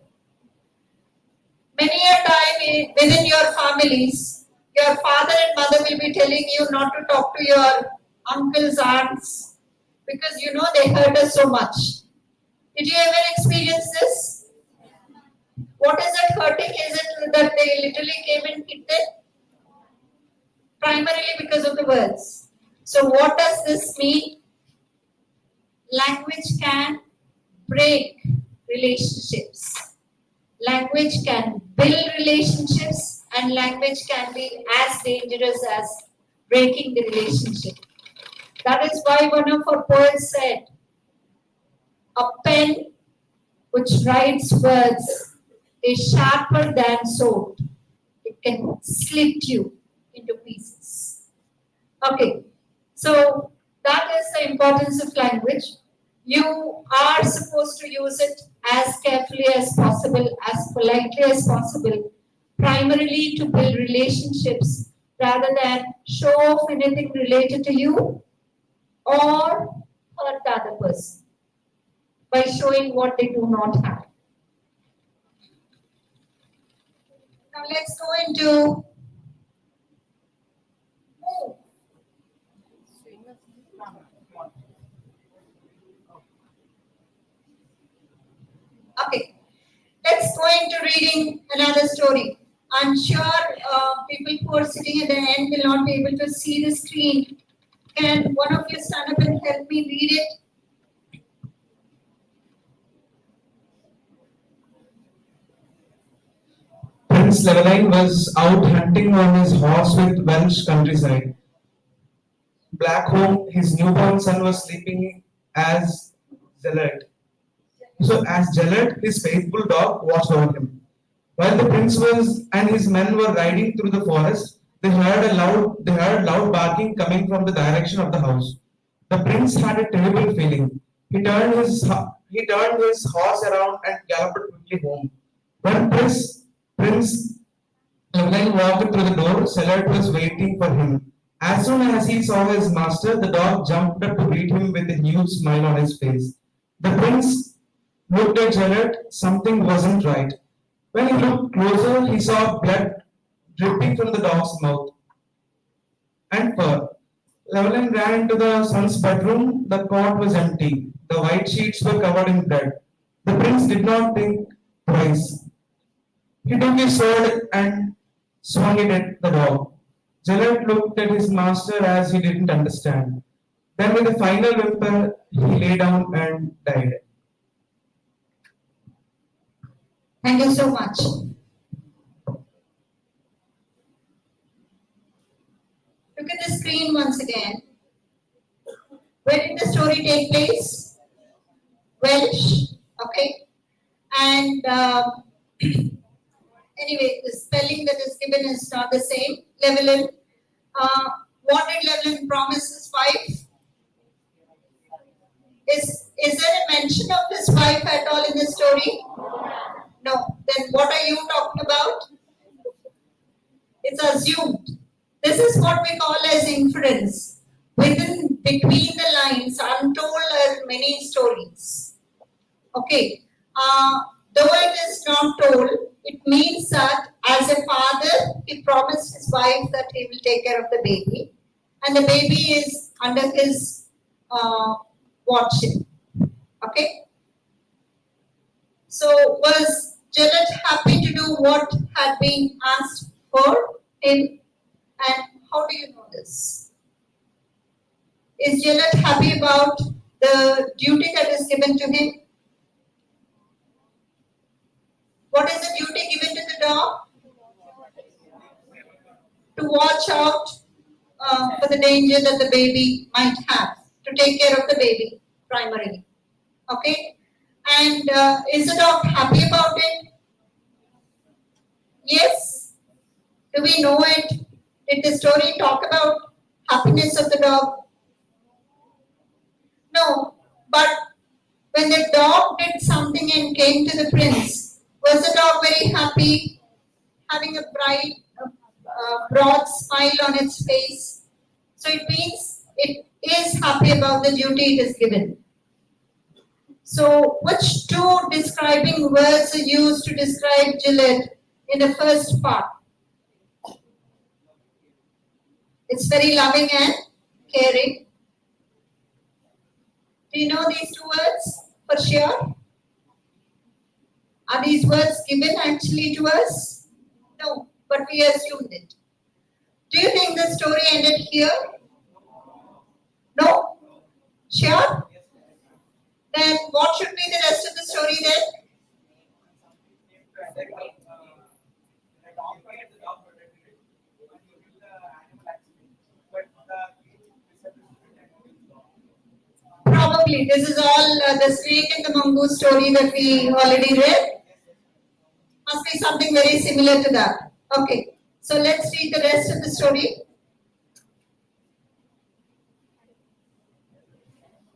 Many a time within your families, your father and mother will be telling you not to talk to your uncles, aunts, because you know they hurt us so much. Did you ever experience this? What is it hurting? Is it that they literally came and hit them? Primarily because of the words. So what does this mean? Language can break relationships. Language can build relationships, and language can be as dangerous as breaking the relationship. That is why one of our poets said, a pen which writes words is sharper than sword. It can slit you into pieces. Okay, so that is the importance of language. You are supposed to use it as carefully as possible, as politely as possible, primarily to build relationships rather than show off anything related to you or hurt the other person by showing what they do not have. Now let's go into okay. Let's go into reading another story. I'm sure people who are sitting at the end will not be able to see the screen. Can one of you stand up and help me read it? Prince Leveline was out hunting on his horse with Welsh countryside. Back home, his newborn son was sleeping as Zealot. As Zealot, his faithful dog watched over him. While the prince was and his men were riding through the forest, they heard loud barking coming from the direction of the house. The prince had a terrible feeling. He turned his horse around and galloped quickly home. When Prince Leveline walked through the door, Zealot was waiting for him. As soon as he saw his master, the dog jumped up to greet him with a huge smile on his face. The prince looked at Zealot. Something wasn't right. When he looked closer, he saw blood dripping from the dog's mouth and fur. Llewellyn ran into the son's bedroom. The cot was empty. The white sheets were covered in blood. The prince did not think twice. He took his sword and swung it at the dog. Zealot looked at his master as he didn't understand. Then, with a final whimper, he lay down and died. Thank you so much. Look at the screen once again. Where did the story take place? Welsh. Okay. And anyway, the spelling that is given is not the same. Llewellyn. What did Llewellyn promise his wife? Is there a mention of his wife at all in the story? No. Then what are you talking about? It's assumed. This is what we call as inference. Between the lines, untold are many stories. Okay. Though it is not told, it means that as a father, he promised his wife that he will take care of the baby. And the baby is under his watching. Okay. So was Zealot happy to do what had been asked for him? And how do you know this? Is Zealot happy about the duty that is given to him? What is the duty given to the dog? To watch out for the danger that the baby might have, to take care of the baby primarily. Okay? And is the dog happy about it? Yes. Do we know it? Did the story talk about happiness of the dog? No. But when the dog did something and came to the prince, was the dog very happy, having a bright, broad smile on its face? So it means it is happy about the duty it is given. So which two describing words are used to describe Zealot in the first part? It's very loving and caring. Do you know these two words for sure? Are these words given actually to us? No, but we assumed it. Do you think the story ended here? No? Sure? Then what should be the rest of the story then? Probably. This is all the snake and the mongoose story that we already read. Must be something very similar to that. Okay. So let's read the rest of the story.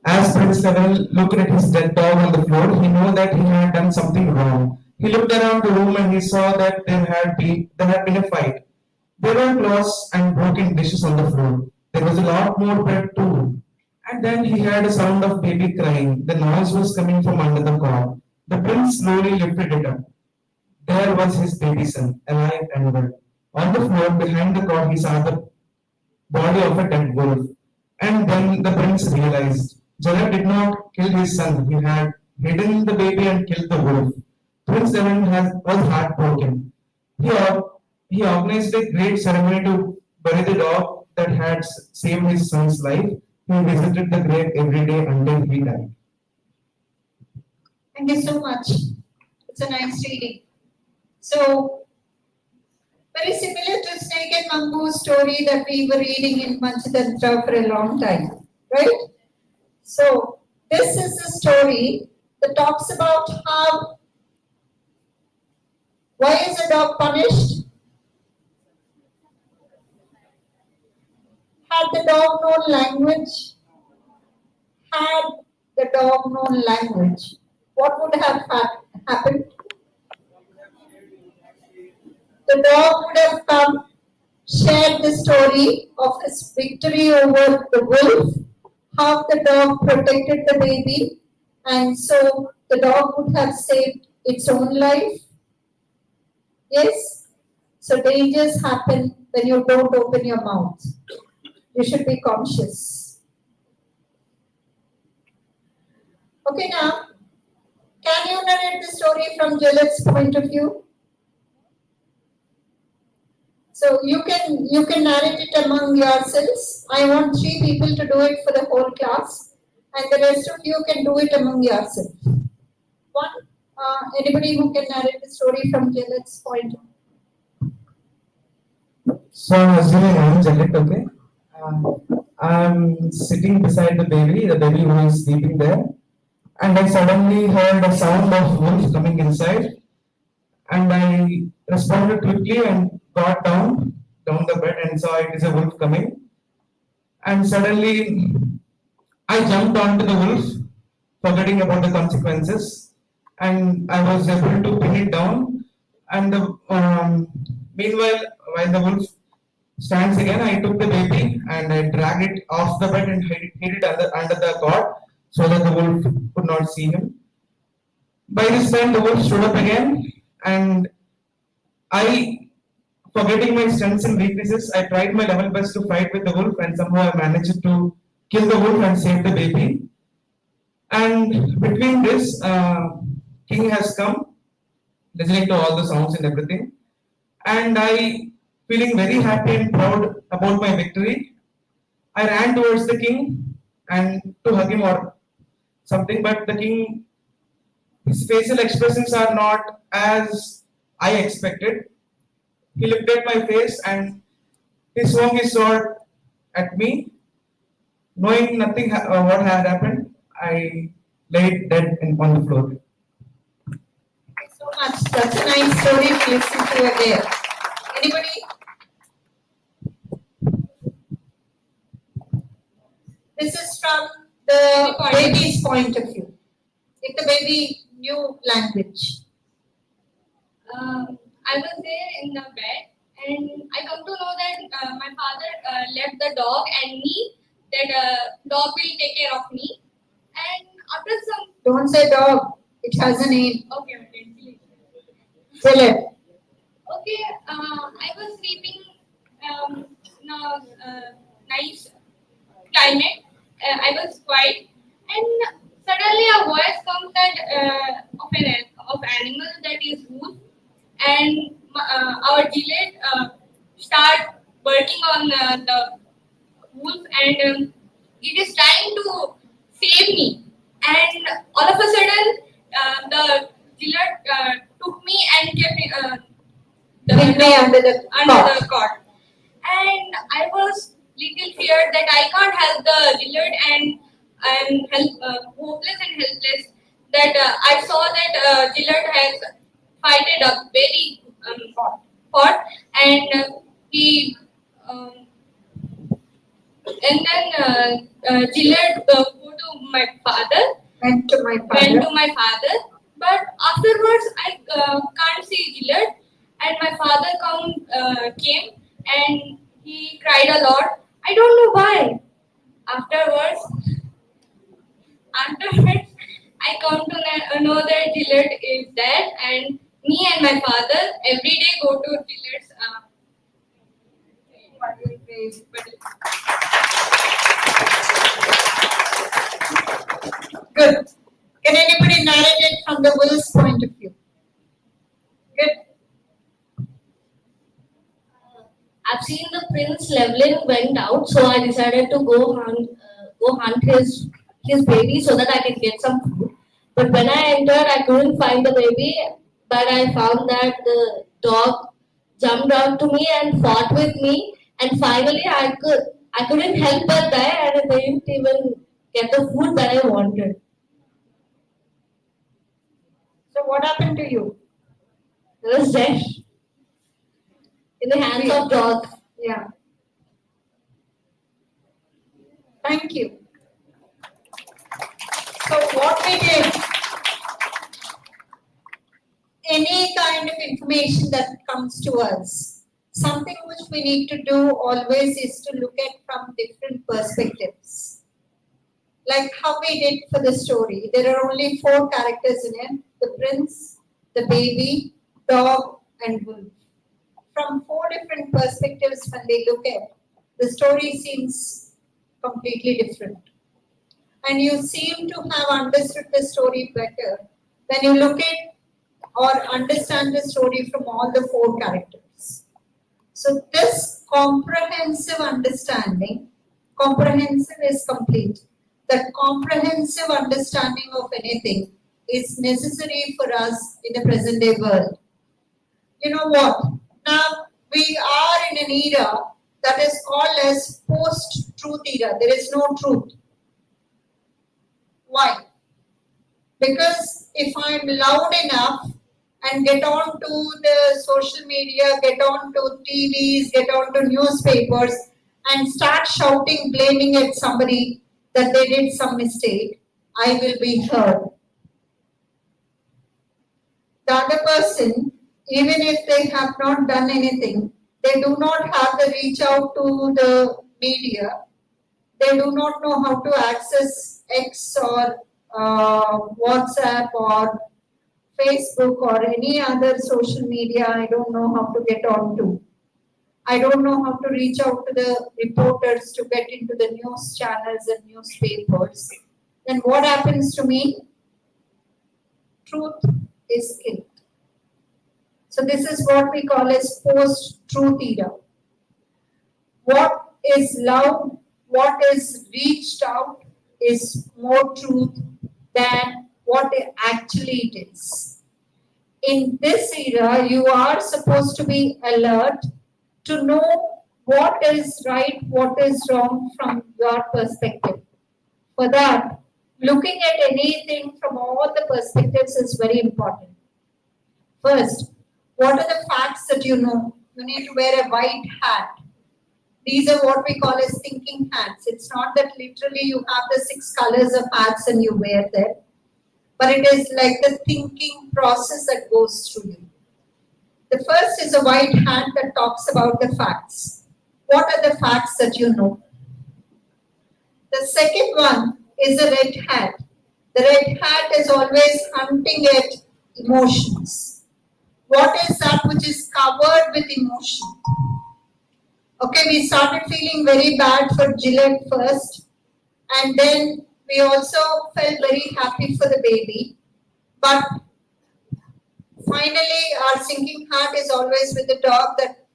As Prince Level looked at his dead dog on the floor, he knew that he had done something wrong. He looked around the room and he saw that there had been a fight. There were claws and broken dishes on the floor. There was a lot more bread too. And then he heard a sound of baby crying. The noise was coming from under the cot. The prince slowly lifted it up. There was his baby son, alive and well. On the floor behind the cot, he saw the body of a dead wolf. And then the prince realized Jalal did not kill his son. He had hidden the baby and killed the wolf. Prince Evan was heartbroken. He, he organized a great ceremony to bury the dog that had saved his son's life. He visited the grave every day until he died. Thank you so much. It's a nice reading. So, very similar to Snake and Mongoose story that we were reading in Panchatantra for a long time, right? So, this is a story that talks about why is a dog punished? Had the dog known language? Had the dog known language, what would have happened? The dog would have come, shared the story of his victory over the wolf, how the dog protected the baby, and so the dog would have saved its own life. Yes? So dangers happen when you don't open your mouth. You should be conscious. Okay, now, can you narrate the story from Jalet's point of view? So you can narrate it among yourselves. I want 3 people to do it for the whole class, and the rest of you can do it among yourselves. One, anybody who can narrate the story from Jalet's point of view. So I'm assuming I'm Jalet, okay? I'm sitting beside the baby who is sleeping there, and I suddenly heard a sound of wolf coming inside, and I responded quickly and got down the bed and saw it is a wolf coming, and suddenly I jumped onto the wolf, forgetting about the consequences, and I was able to pin it down. And meanwhile, while the wolf stands again, I took the baby and I dragged it off the bed and hid it under the cot so that the wolf could not see him. By this time, the wolf stood up again, and I, forgetting my strengths and weaknesses, I tried my level best to fight with the wolf, and somehow I managed to kill the wolf and save the baby. And between this, king has come, listening to all the sounds and everything, and I, feeling very happy and proud about my victory, I ran towards the king and to hug him or something, but the king, his facial expressions are not as I expected. He looked at my face and he swung his sword at me. Knowing nothing what had happened, I laid dead on the floor. Thank you so much. That's a nice story to listen to again. Anybody? This is from the baby's point of view. If the baby knew language. I was there in the bed and I come to know that my father left the dog and me, that dog will take care of me. And after some... Don't say dog, it has a name. Okay. Tell it. Okay, I was sleeping in a nice climate. I was quiet and suddenly a voice comes that of animal that is wolf, and our Gillette start working on the wolf, and it is trying to save me. And all of a sudden, the Gillette took me and kept me Hit me under the cot. And I was little feared that I can't help the Gillette, and I'm hopeless and helpless. That I saw that Gillette has fighted up very fought, and he and then Gillette go to my father. Went to my father. But afterwards I can't see Gillette, and my father came and he cried a lot. I don't know why. Afterwards, I come to know that Gillette is dead, and me and my father every day go to Gillette's. Good. Can anybody narrate it from the Will's point of view? Good. I've seen the prince leveling went out, so I decided to go hunt his baby so that I can get some food. But when I entered, I couldn't find the baby, but I found that the dog jumped out to me and fought with me, and finally I couldn't help but die, and I didn't even get the food that I wanted. So what happened to you? I was dead in the hands of dog. Yeah. Thank you. So what we did, any kind of information that comes to us, something which we need to do always is to look at from different perspectives. Like how we did for the story. There are only 4 characters in it: the prince, the baby, dog, and wolf. From 4 different perspectives, when they look at the story, seems completely different. And you seem to have understood the story better when you look at or understand the story from all the 4 characters. So this comprehensive understanding, comprehensive is complete. That comprehensive understanding of anything is necessary for us in the present day world. You know what? Now we are in an era that is called as post-truth era. There is no truth. Why? Because if I'm loud enough and get on to the social media, get on to TVs, get on to newspapers and start shouting, blaming at somebody that they did some mistake, I will be heard. The other person, even if they have not done anything, they do not have to reach out to the media. They do not know how to access X or WhatsApp or Facebook or any other social media. I don't know how to get on to. I don't know how to reach out to the reporters to get into the news channels and newspapers. Then what happens to me? Truth is killed. So this is what we call as post-truth era. What is loud, what is reached out is more truth than what actually it is. In this era, you are supposed to be alert to know what is right, what is wrong from your perspective. For that, looking at anything from all the perspectives is very important. First, what are the facts that you know? You need to wear a white hat. These are what we call as thinking hats. It's not that literally you have the 6 colors of hats and you wear them, but it is like the thinking process that goes through you. The first is a white hat that talks about the facts. What are the facts that you know? The second one is a red hat. The red hat is always hunting at emotions. What is that which is covered with emotion? Okay, we started feeling very bad for Gillette first, and then we also felt very happy for the baby. But finally, our sinking heart is always with the dog that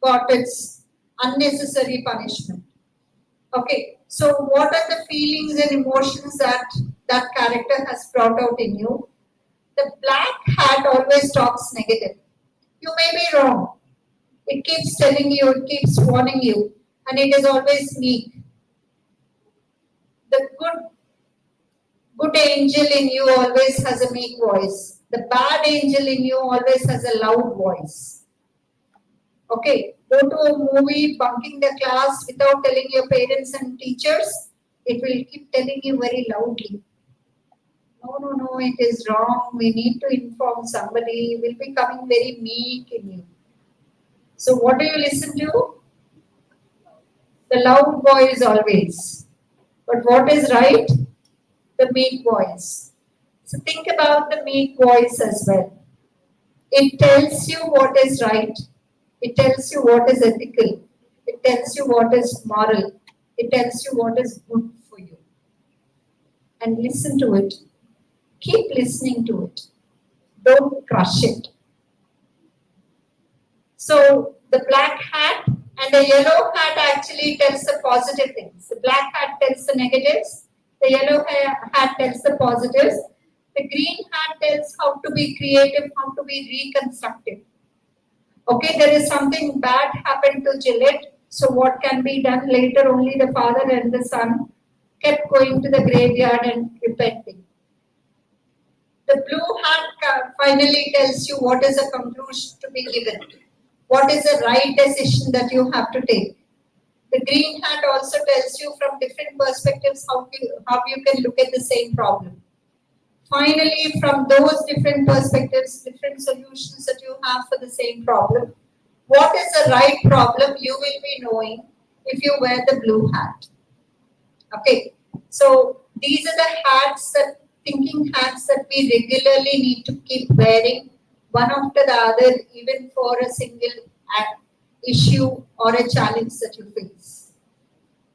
got its unnecessary punishment. Okay, so what are the feelings and emotions that that character has brought out in you? The black hat always talks negative. You may be wrong. It keeps telling you, it keeps warning you, and it is always meek. The good angel in you always has a meek voice. The bad angel in you always has a loud voice. Okay, go to a movie, bunking the class without telling your parents and teachers, it will keep telling you very loudly. No, it is wrong. We need to inform somebody. Will be coming very meek in you. So what do you listen to? the loud voice always. But what is right? The meek voice. So think about the meek voice as well. It tells you what is right. It tells you what is ethical. It tells you what is moral. It tells you what is good for you. And listen to it. Keep listening to it. Don't crush it. So the black hat and the yellow hat actually tells the positive things. The black hat tells the negatives. The yellow hat tells the positives. The green hat tells how to be creative, how to be reconstructive. Okay, there is something bad happened to Gillette. So what can be done later? Only the father and the son kept going to the graveyard and repenting. The blue hat finally tells you what is a conclusion to be given. What is the right decision that you have to take? The green hat also tells you from different perspectives how you can look at the same problem. Finally, from those different perspectives, different solutions that you have for the same problem, what is the right problem you will be knowing if you wear the blue hat. Okay, so these are the thinking hats that we regularly need to keep wearing one after the other, even for a single issue or a challenge that you face.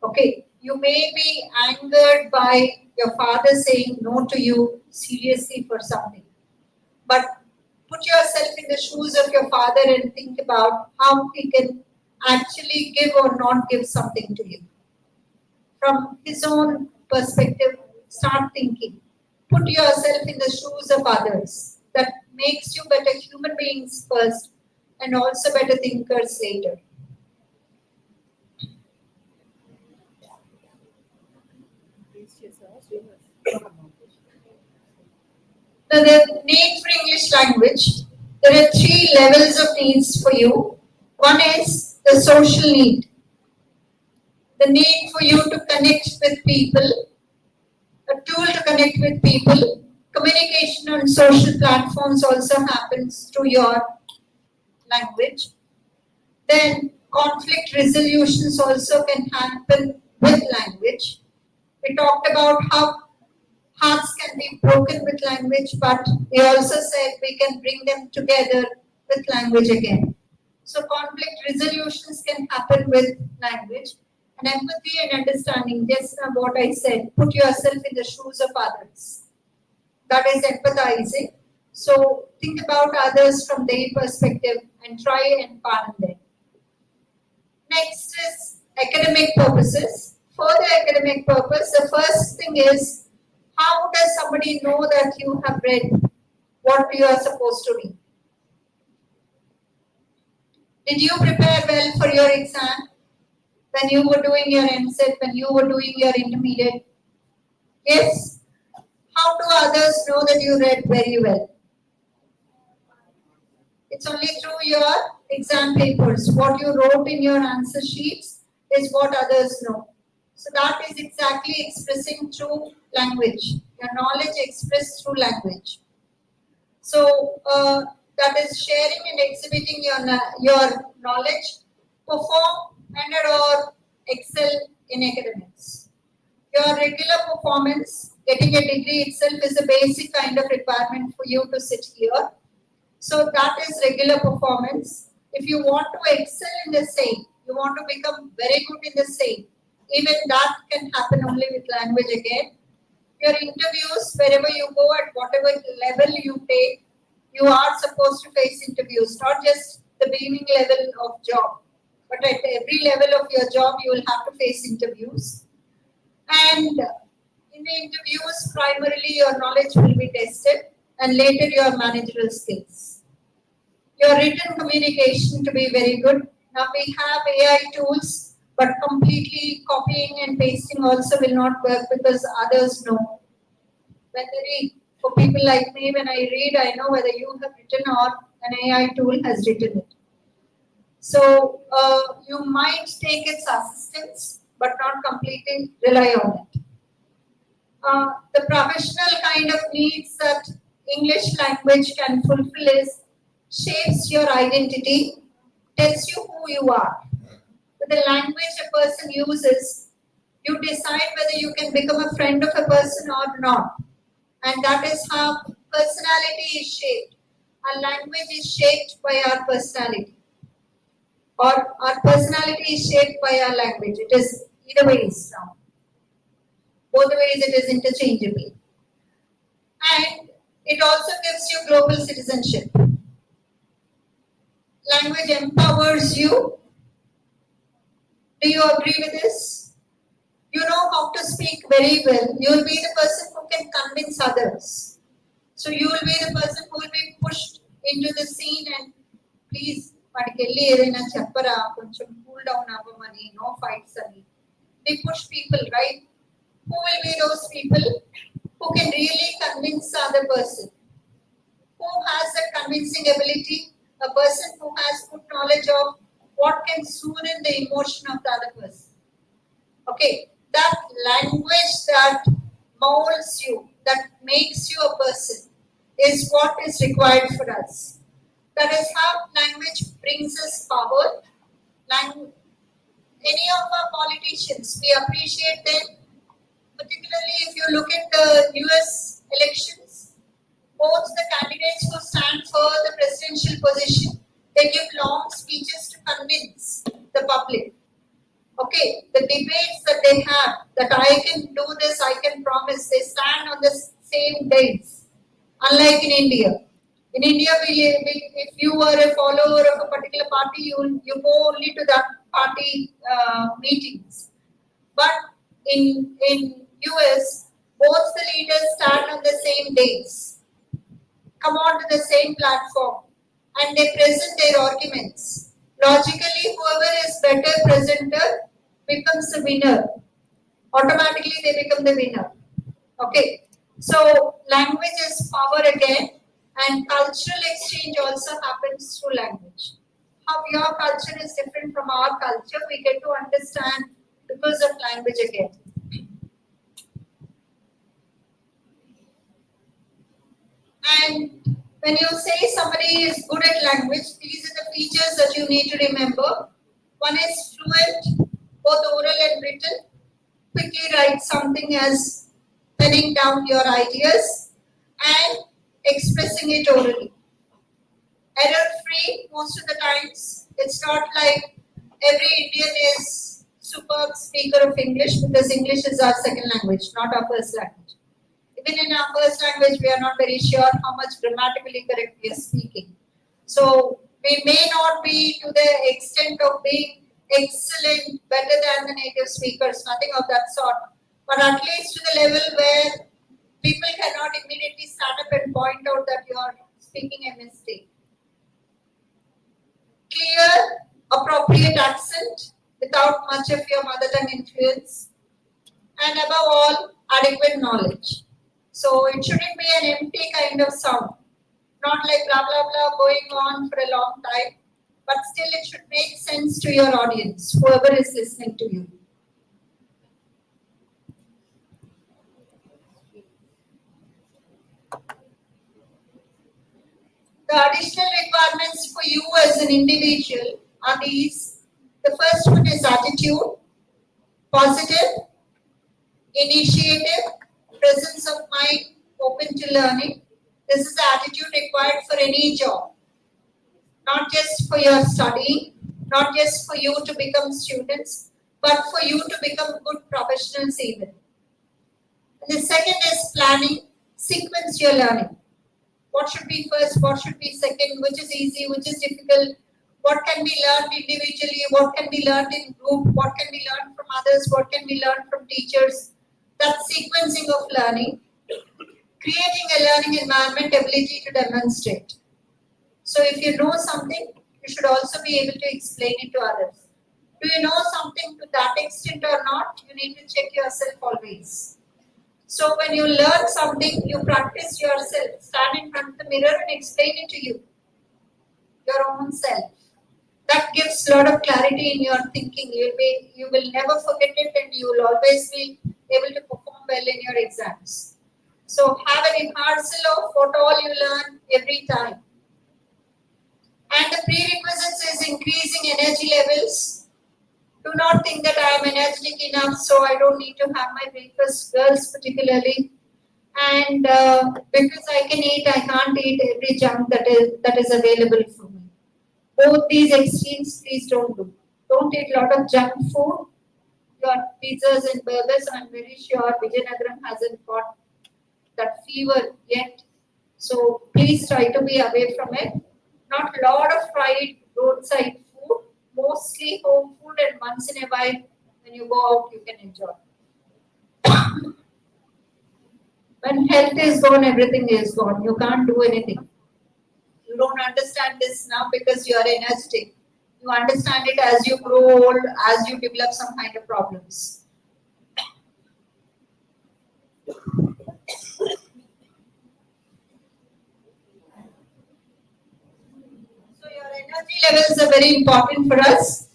Okay, you may be angered by your father saying no to you seriously for something, but put yourself in the shoes of your father and think about how he can actually give or not give something to you. From his own perspective, start thinking. Put yourself in the shoes of others. That makes you better human beings first and also better thinkers later. Now, the need for English language, there are 3 levels of needs for you. One is the social need. The need for you to connect with people, a tool to connect with people. Communication on social platforms also happens through your language. Then conflict resolutions also can happen with language. We talked about how hearts can be broken with language, but we also said we can bring them together with language again. So conflict resolutions can happen with language. And empathy and understanding, just what I said, put yourself in the shoes of others. That is empathizing. So think about others from their perspective and try and pardon them. Next is academic purposes. For the academic purpose, the first thing is, how does somebody know that you have read what you are supposed to read? Did you prepare well for your exam? When you were doing your MSET, when you were doing your intermediate? Yes? How do others know that you read very well? It's only through your exam papers. What you wrote in your answer sheets is what others know. So that is exactly expressing through language. Your knowledge expressed through language. So that is sharing and exhibiting your knowledge, perform and/or excel in academics. Your regular performance, getting a degree itself is a basic kind of requirement for you to sit here. So that is regular performance. If you want to excel in the same, you want to become very good in the same, even that can happen only with language again. Your interviews, wherever you go, at whatever level you take, you are supposed to face interviews, not just the beginning level of job, but at every level of your job, you will have to face interviews. And in the interviews, primarily your knowledge will be tested and later your managerial skills. Your written communication to be very good. Now we have AI tools, but completely copying and pasting also will not work because others know. When they read, for people like me, when I read, I know whether you have written or an AI tool has written it. So you might take its assistance, but not completely rely on it. The professional kind of needs that English language can fulfill is shapes your identity, tells you who you are. With the language a person uses, you decide whether you can become a friend of a person or not. And that is how personality is shaped. Our language is shaped by our personality. Or our personality is shaped by our language. It is either ways now. Both the ways it is interchangeable. And it also gives you global citizenship. Language empowers you. Do you agree with this? You know how to speak very well. You will be the person who can convince others. So you will be the person who will be pushed into the scene and please, particularly ఏదైనా చెప్పరా కొంచెం cool down అవ్వమని, no fights అని. They push people, right? Who will be those people who can really convince the other person? Who has that convincing ability? A person who has good knowledge of what can soothe the emotion of the other person. Okay, that language that molds you, that makes you a person, is what is required for us. That is how language brings us power. Any of our politicians, we appreciate them, particularly if you look at the US elections, both the candidates who stand for the presidential position, they give long speeches to convince the public. Okay, the debates that they have, that I can do this, I can promise, they stand on the same days. Unlike in India. In India, if you are a follower of a particular party, you go only to that party meetings. But in US, both the leaders stand on the same days, come on to the same platform, and they present their arguments. Logically, whoever is better presenter becomes the winner. Automatically, they become the winner. Okay. So language is power again, and cultural exchange also happens through language. How your culture is different from our culture, we get to understand because of language again. And when you say somebody is good at language, these are the features that you need to remember. One is fluent, both oral and written. Quickly write something as penning down your ideas and expressing it orally. Error-free most of the times. It's not like every Indian is superb speaker of English because English is our second language, not our first language. Even in our first language, we are not very sure how much grammatically correct we are speaking. So we may not be to the extent of being excellent, better than the native speakers, nothing of that sort. But at least to the level where people cannot immediately stand up and point out that you are speaking a mistake. Clear, appropriate accent without much of your mother tongue influence. And above all, adequate knowledge. So it shouldn't be an empty kind of sound. Not like blah blah blah going on for a long time. But still it should make sense to your audience, whoever is listening to you. The additional requirements for you as an individual are these. The first one is attitude, positive, initiative, presence of mind, open to learning. This is the attitude required for any job. Not just for your studying, not just for you to become students, but for you to become good professionals even. And the second is planning, sequence your learning. What should be first, what should be second, which is easy, which is difficult, what can be learned individually, what can be learned in group, what can be learned from others, what can be learned from teachers. That sequencing of learning, creating a learning environment, ability to demonstrate. So if you know something, you should also be able to explain it to others. Do you know something to that extent or not? You need to check yourself always. So when you learn something, you practice yourself. Stand in front of the mirror and explain it to you, your own self. That gives a lot of clarity in your thinking. You will never forget it, and you will always be able to perform well in your exams. So have a rehearsal of what all you learn every time. And the prerequisites is increasing energy levels, Do not think that I am energetic enough, so I don't need to have my breakfast, girls particularly. And because I can eat, I can't eat every junk that is available for me. Both these extremes, please don't do. Don't eat a lot of junk food. Your pizzas and burgers, I'm very sure Vijayanagaram hasn't got that fever yet. So please try to be away from it. Not a lot of fried roadside food, mostly home food, and once in a while when you go out you can enjoy. When health is gone, everything is gone. You can't do anything. You don't understand this now because you are energetic. You understand it as you grow old, as you develop some kind of problems. So your energy levels are very important for us.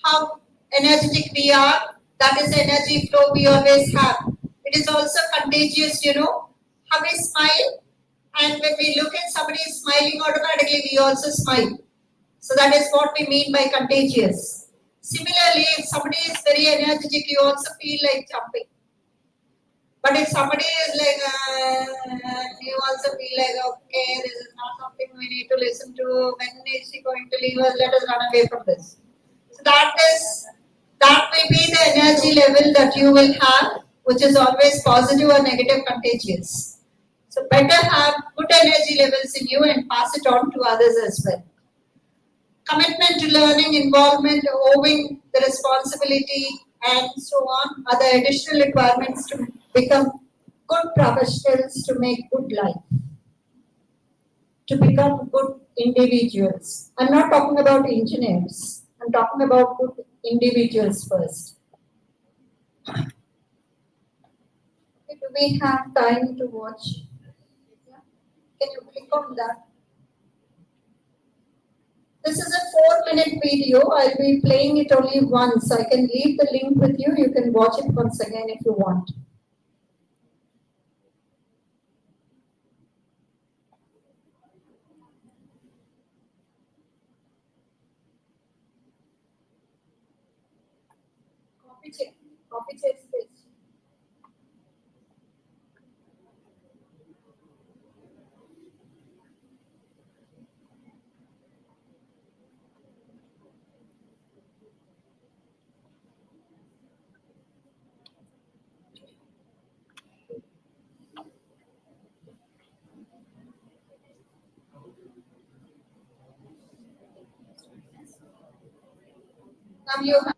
How energetic we are, that is energy flow we always have. It is also contagious, How we smile, and when we look at somebody smiling, automatically we also smile. So that is what we mean by contagious. Similarly, if somebody is very energetic, you also feel like jumping. But if somebody is like, you also feel like, okay, this is not something we need to listen to. When is she going to leave us? Let us run away from this. So that will be the energy level that you will have, which is always positive or negative contagious. So better have good energy levels in you and pass it on to others as well. Commitment to learning, involvement, owing the responsibility, and so on are the additional requirements to become good professionals, to make good life, to become good individuals. I'm not talking about engineers. I'm talking about good individuals first. Do we have time to watch? Can you click on that? This is a 4-minute video. I'll be playing it only once. I can leave the link with you. You can watch it once again if you want. Copy paste this. Now you have.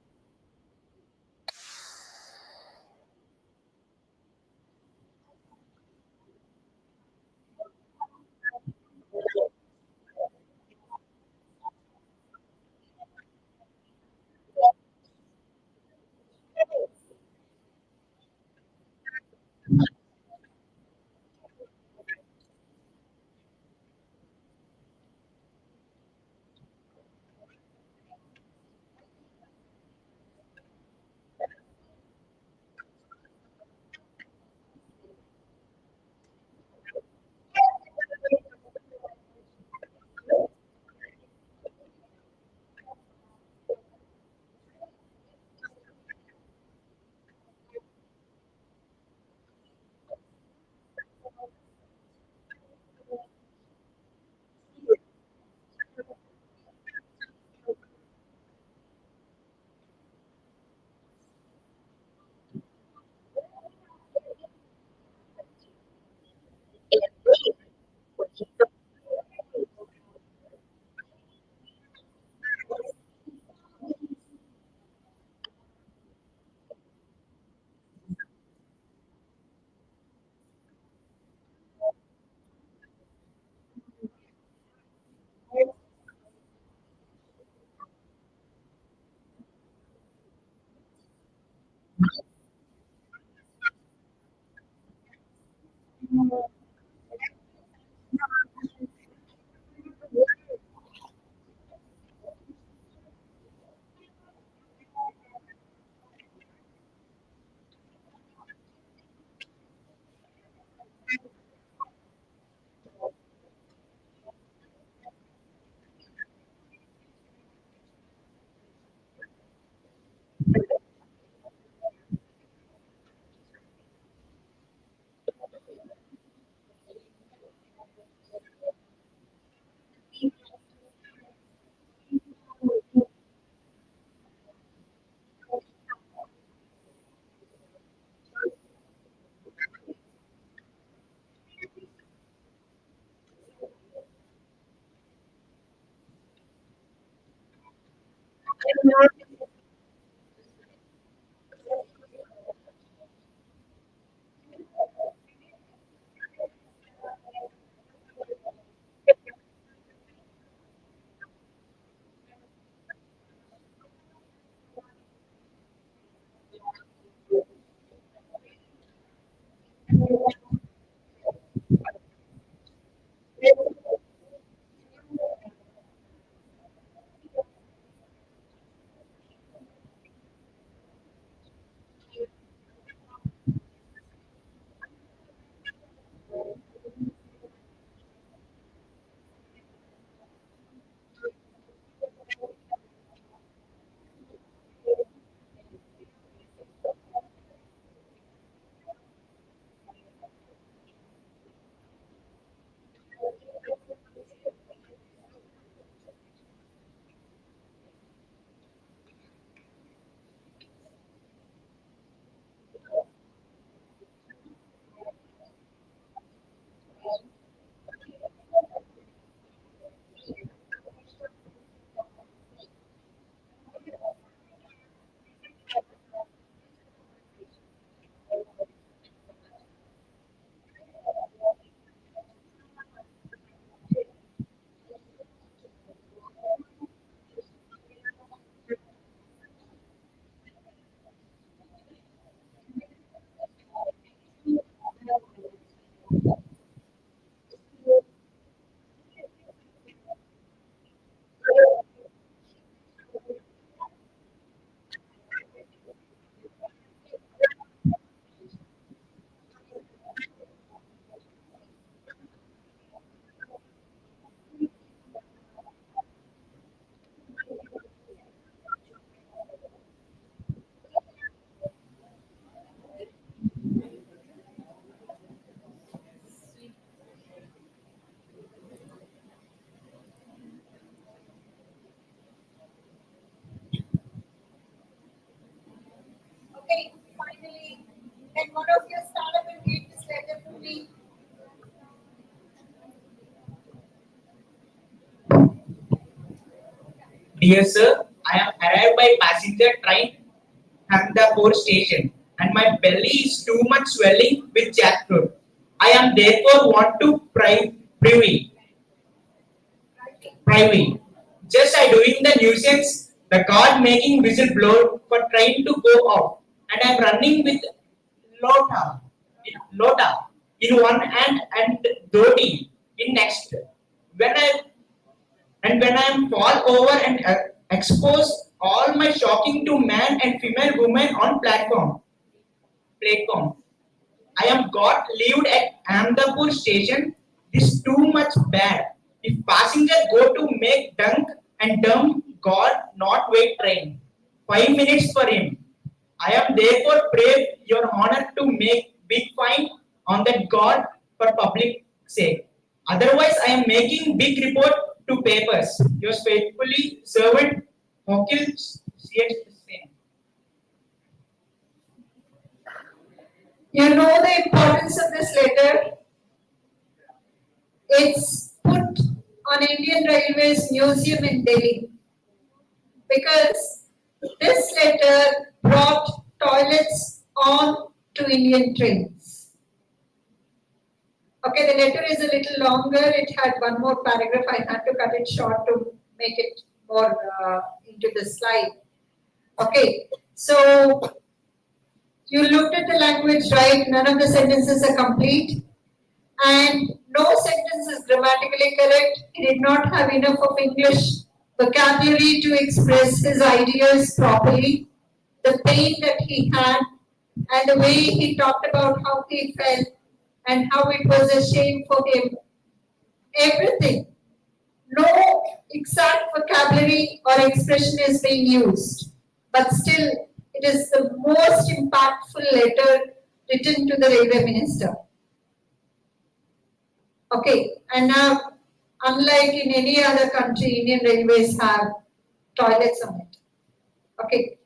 Okay, finally, can one of you stand up and read this letter to me? Dear sir, I am arrived by passenger train Ahmedabad station and my belly is too much swelling with jackfruit. I am therefore want to privy. Just I doing the nuisance, the car making whistle blow for train to go off and I am running with lota in one hand and dhoti in next. When I when I am fall over and expose all my shocking to man and female women on platform. I am got lived at Ahmedabad station. This too much bad. If passenger go to make dunk and dump, God not wait train. 5 minutes for him. I am therefore pray your honor to make big fine on that God for public sake. Otherwise, I am making big report to papers. Yours faithfully, servant Hokil CH. You know the importance of this letter. It's put on Indian Railways Museum in Delhi because this letter brought toilets on to Indian trains. Okay, the letter is a little longer. It had one more paragraph. I had to cut it short to make it more into the slide. Okay, so you looked at the language right. None of the sentences are complete. And no sentence is grammatically correct. He did not have enough of English vocabulary to express his ideas properly. The pain that he had and the way he talked about how he felt and how it was a shame for him. Everything. No exact vocabulary or expression is being used. But still, it is the most impactful letter written to the railway minister. Okay, and now, unlike in any other country, Indian Railways have toilets on it. Okay,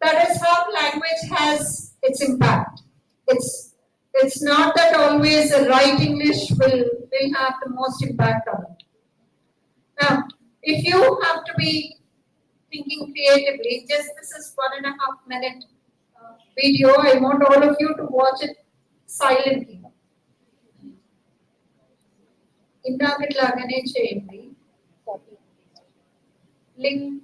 that is how language has its impact. It's not that always the right English will have the most impact on it. Now, if you have to be thinking creatively. Just this is 1.5 minute video. I want all of you to watch it silently. ఇందాకట్లాగానే చేయండి link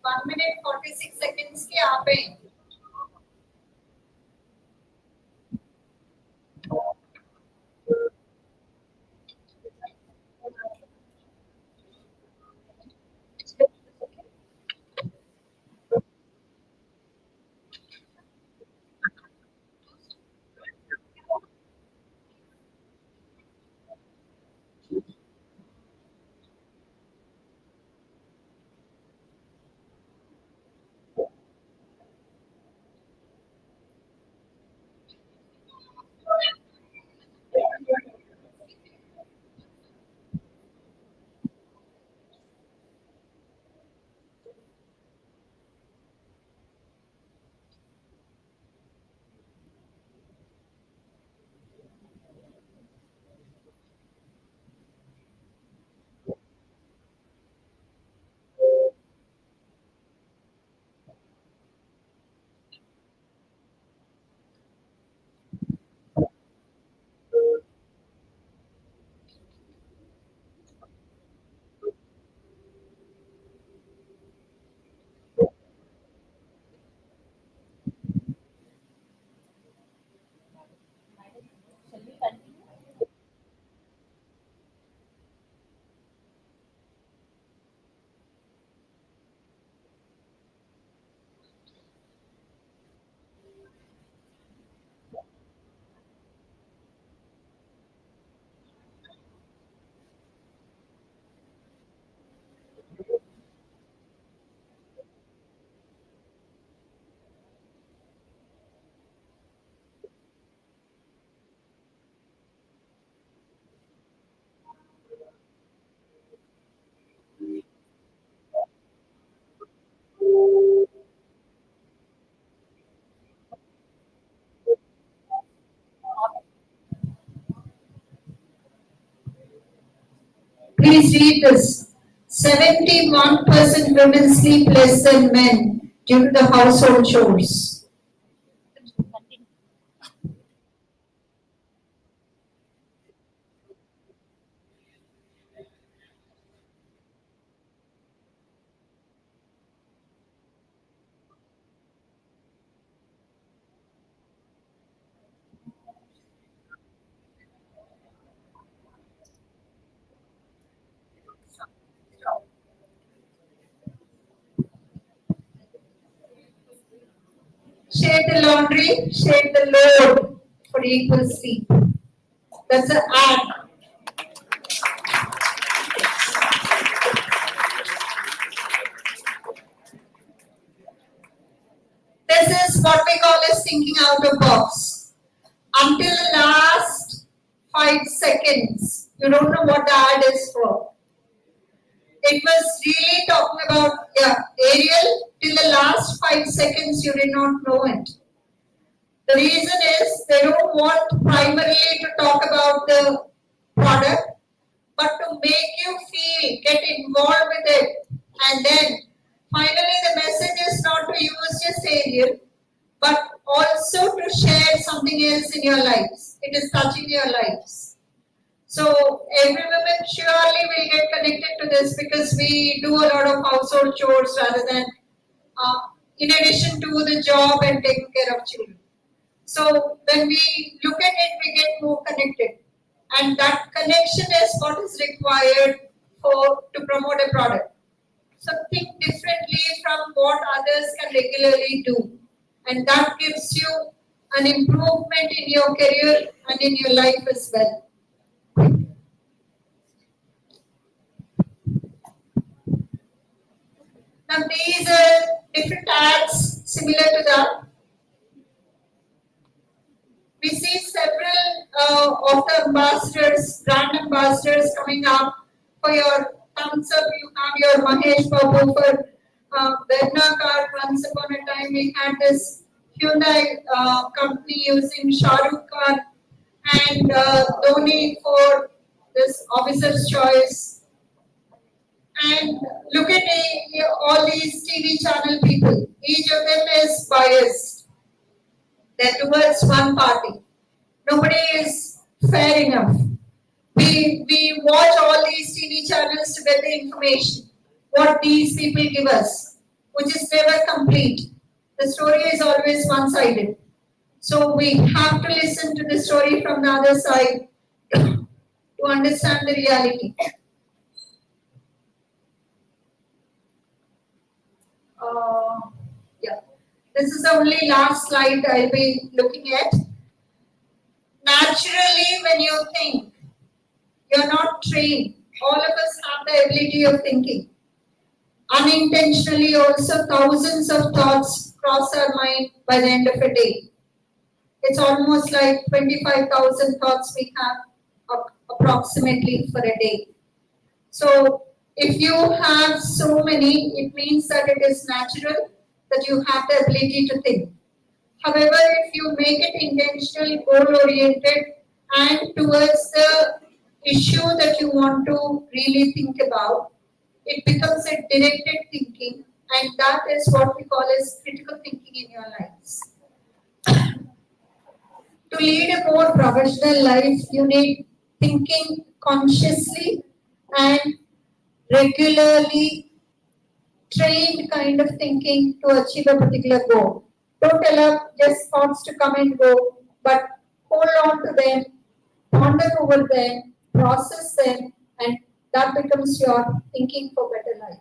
one minute 46 seconds కి ఆపేయండి Please read this. 71% women sleep less than men due to the household chores. Share the laundry, share the load for equal sleep. That's an ad. This is what we call as thinking out of box. Until the last 5 seconds, you don't know what the ad is for. It was really talking about, Ariel, till the last 5 seconds you did not know it. The reason is they don't want primarily to talk about the product, but to make you feel, get involved with it. And then finally the message is not to use just Ariel, but also to share something else in your lives. It is touching your lives. So every woman surely will get connected to this because we do a lot of household chores rather than in addition to the job and taking care of children. So when we look at it, we get more connected. And that connection is what is required to promote a product. So think differently from what others can regularly do. And that gives you an improvement in your career and in your life as well. Now these are different ads similar to that. We see several of the ambassadors, brand ambassadors coming up. For your thumbs up, you have your Mahesh Babu. For Verna car, once upon a time we had this Hyundai company using Shah Rukh Khan and Dhoni for this officer's choice. And look at all these TV channel people. Each of them is biased. They're towards one party. Nobody is fair enough. We watch all these TV channels to get the information, what these people give us, which is never complete. The story is always one-sided. So we have to listen to the story from the other side to understand the reality. Yeah. This is the only last slide I'll be looking at. Naturally, when you think, you're not trained. All of us have the ability of thinking. Unintentionally, also, thousands of thoughts cross our mind by the end of a day. It's almost like 25,000 thoughts we have approximately for a day. So, if you have so many, it means that it is natural that you have the ability to think. However, if you make it intentional, goal-oriented, and towards the issue that you want to really think about, it becomes a directed thinking, and that is what we call as critical thinking in your lives. To lead a more professional life, you need thinking consciously and regularly trained kind of thinking to achieve a particular goal. Don't allow just thoughts to come and go, but hold on to them, ponder over them, process them, and that becomes your thinking for better life.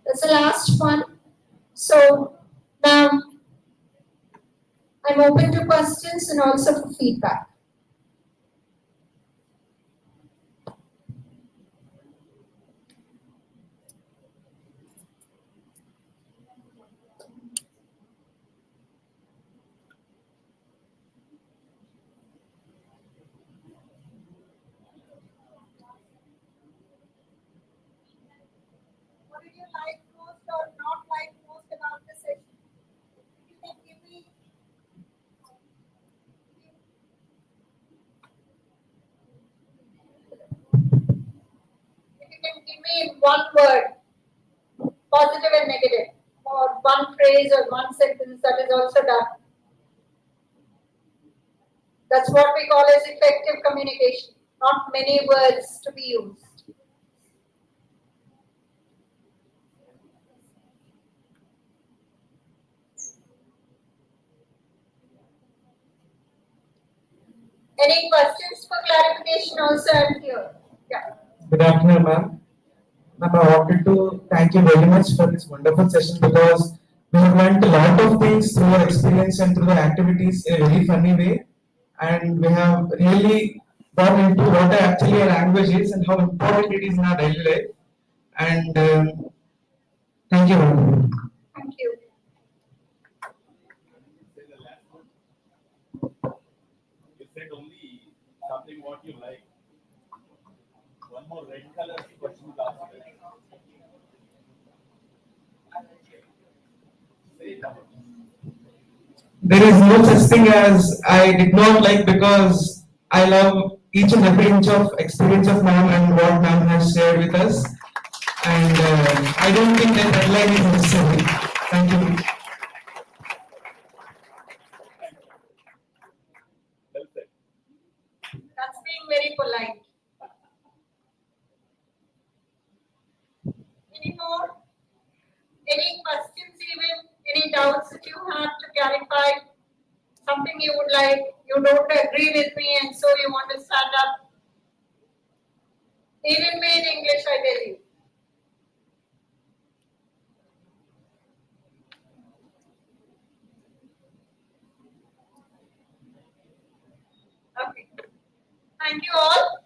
That's the last one. So now I'm open to questions and also for feedback. What did you like most or not like most about the session? You can give me. If you can give me one word, positive and negative, or one phrase or one sentence, that is also done. That's what we call as effective communication, not many words to be used. Any questions for clarification also I'm here. Yeah. Good afternoon, ma'am. Ma'am, I wanted to thank you very much for this wonderful session because we have learned a lot of things through our experience and through the activities in a very funny way. And we have really gone into what actually a language is and how important it is in our daily life. And thank you, ma'am. Thank you. You said only something what you like. One more red color question is asked. There is no such thing as I did not like because I love each and every inch of experience of ma'am and what ma'am has shared with us. And I don't think that deadline is necessary. Thank you. Well said. That's being very polite. Any more? Any questions even? Any doubts that you have to clarify? Something you would like, you don't agree with me and so you want to stand up? Even me in English, I tell you. Okay. Thank you all.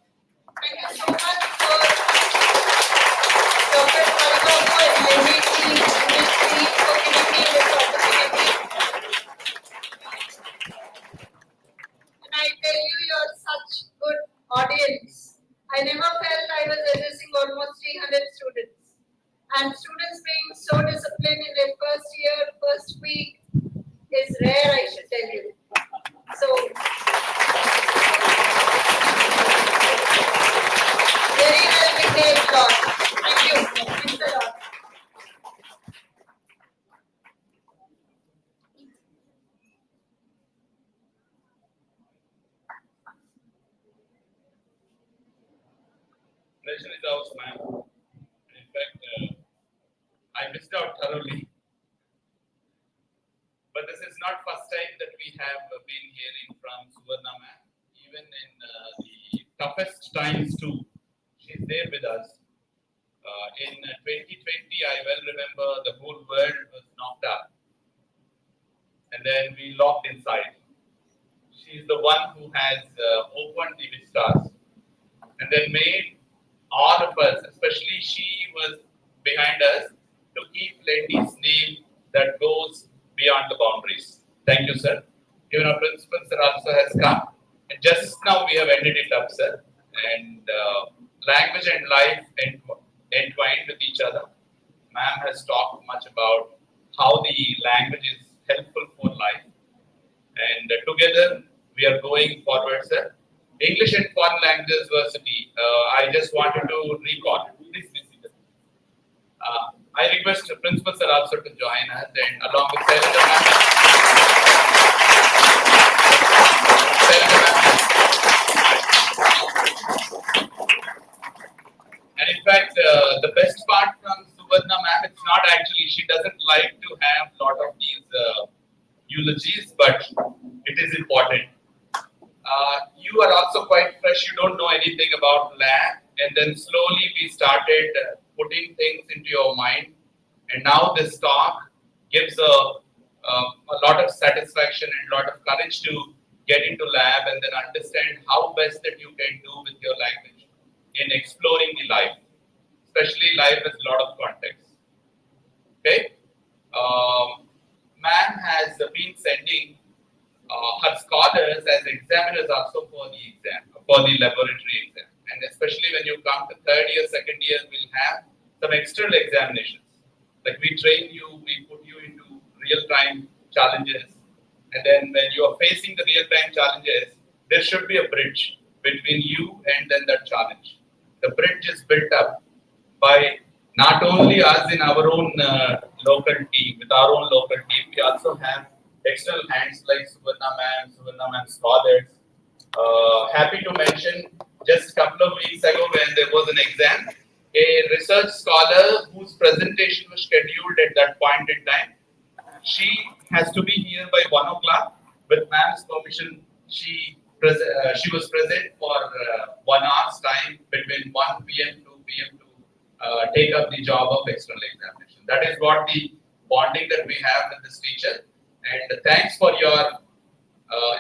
Pleasure is ours, ma'am. In fact, I missed out thoroughly. But this is not first time that we have been hearing from Suvarna ma'am. Even in the toughest times too, she's there with us. In 2020, I well remember the whole world was knocked out, and then we locked inside. She's the one who has opened the vistas and then made all of us, especially she was behind us, to keep Lendy's name that goes beyond the boundaries. Thank you, sir. Even our principal, sir, also has come. And just now we have ended it up, sir. And language and life entwined with each other. Ma'am has talked much about how the language is helpful for life. And together we are going forward, sir. English and Foreign Languages University. I just wanted to recall. Please be seated. I request the principal sir also to join us, and along with Sarita ma'am. And in fact, the best part from Suvarna ma'am, it's not actually, she doesn't like to have a lot of these eulogies, but it is important. You are also quite fresh, you don't know anything about lab, and then slowly we started putting things into your mind, and now this talk gives a lot of satisfaction and a lot of courage to get into lab and then understand how best that you can do with your language in exploring the life, especially life with a lot of context. Okay, ma'am has been sending her scholars as examiners also for the exam, for the laboratory exam. And especially when you come to third year, second year, we'll have some external examinations. Like we train you, we put you into real-time challenges. And then when you are facing the real-time challenges, there should be a bridge between you and then that challenge. The bridge is built up by not only us in our own local team, with our own local team, we also have external hands like Suvarna ma'am scholars. Happy to mention, just a couple of weeks ago when there was an exam, a research scholar whose presentation was scheduled at that point in time, she has to be here by 1 o'clock. With ma'am's permission, she was present for 1 hour's time between 1 p.m. to 2 p.m. to take up the job of external examination. That is what the bonding that we have with this teacher. And thanks for your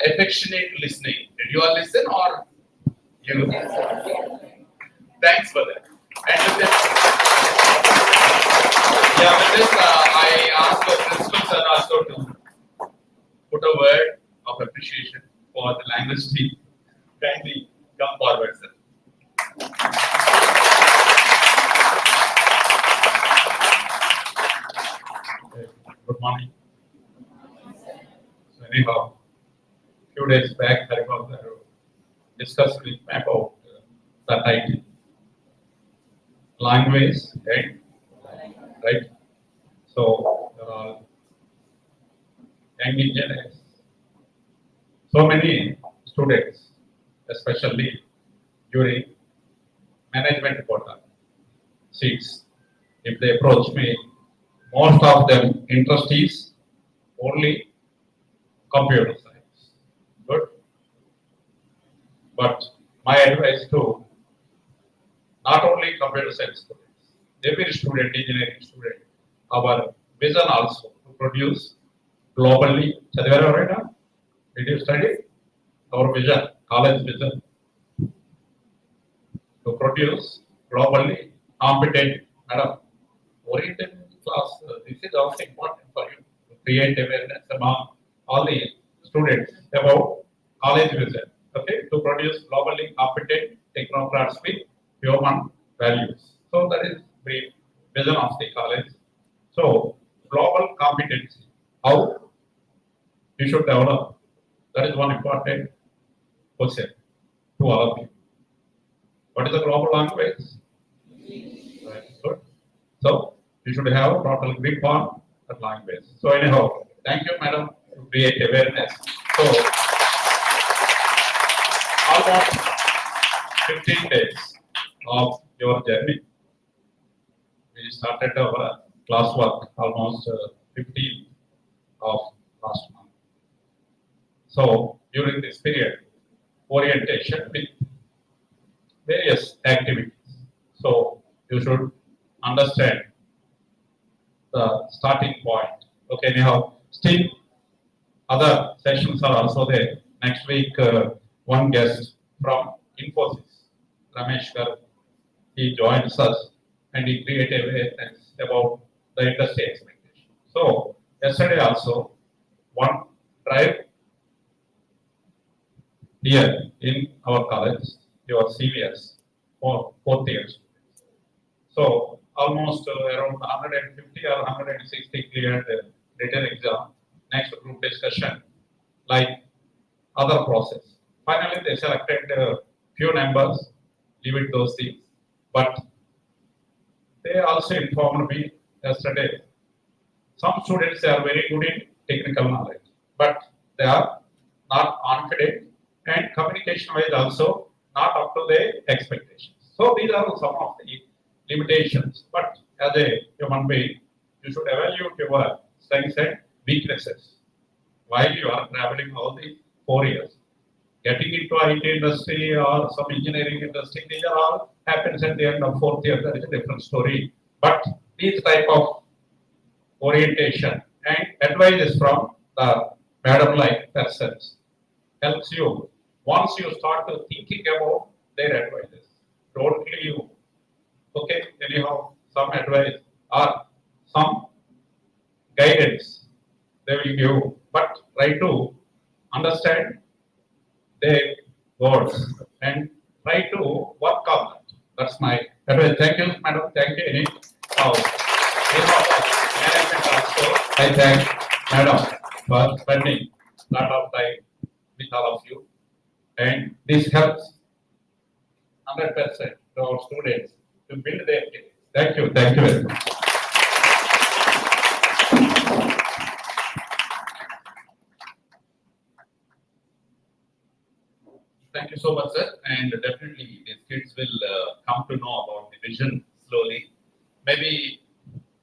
affectionate listening. Did you all listen or you? Thanks for that. And with this, I ask the principal sir also to put a word of appreciation for the language team. Kindly come forward, sir. Good morning. So anyhow, few days back, I discussed with me about the title, language, right? So young engineers, so many students, especially during management quota seats, if they approach me, most of them interest is only computer science. Good. But my advice to not only computer science students, every student, engineering student, our vision also to produce globally. Chadivara right now? Did you study? Our vision, college vision, to produce globally competent, madam, oriented class. This is also important for you to create awareness among all the students about college vision. Okay, to produce globally competent technocrats with human values. So that is the vision of the college. So global competency, how you should develop. That is one important question to all of you. What is the global language? Right. Good. So you should have a total grip on that language. So anyhow, thank you, madam, to create awareness. So almost 15 days of your journey. We started our classwork almost 15th of last month. So during this period, orientation with various activities. So you should understand the starting point. Okay, anyhow, still other sessions are also there. Next week, one guest from Infosys, Ramesh Gar, he joins us and he created awareness about the industry expectation. So yesterday also, one drive here in our college, your seniors, for fourth years. So almost around 150 or 160 cleared the written exam. Next group discussion, like other process. Finally, they selected few numbers, leave it those things. But they also informed me yesterday. Some students are very good in technical knowledge, but they are not confident and communication wise also not up to their expectations. So these are some of the limitations. But as a human being, you should evaluate your strengths and weaknesses while you are traveling all the 4 years. Getting into IT industry or some engineering industry, these are all happens at the end of fourth year. That is a different story. But these type of orientation and advice from the madam like persons helps you once you start to thinking about their advices. Don't leave. Okay, anyhow, some advice or some guidance they will give, but try to understand their words and try to work on that. That's my advice. Thank you, madam. Thank you. Management also, I thank madam for spending a lot of time with all of you. And this helps 100% to our students to build their careers. Thank you. Thank you very much. Thank you so much, sir. And definitely, these kids will come to know about the vision slowly. Maybe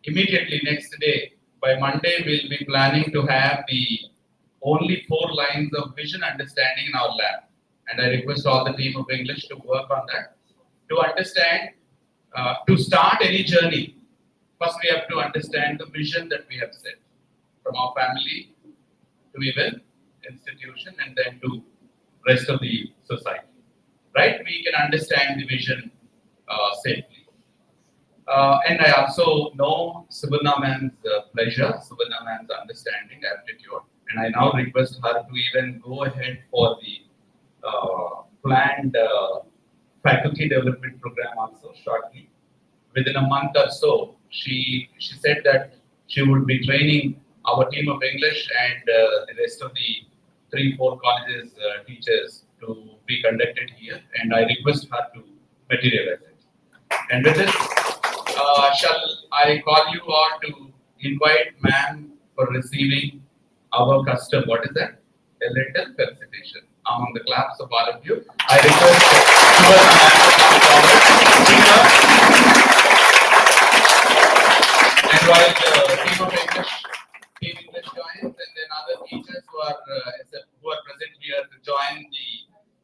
immediately next day, by Monday, we'll be planning to have the only 4 lines of vision understanding in our lab. And I request all the team of English to work on that. To understand, to start any journey, first we have to understand the vision that we have set from our family to even institution and then to rest of the society. Right? We can understand the vision safely. And I also know Suvarna ma'am's pleasure, Suvarna ma'am's understanding, aptitude. And I now request her to even go ahead for the planned faculty development program also shortly. Within a month or so, she said that she would be training our team of English and the rest of the 3-4 colleges teachers to be conducted here. And I request her to materialize it. And with this, shall I call you all to invite ma'am for receiving our custom, what is that? A little felicitation among the claps of all of you. I request Suvarna ma'am to come forward. And while the team English joins, and then other teachers who are present here to join the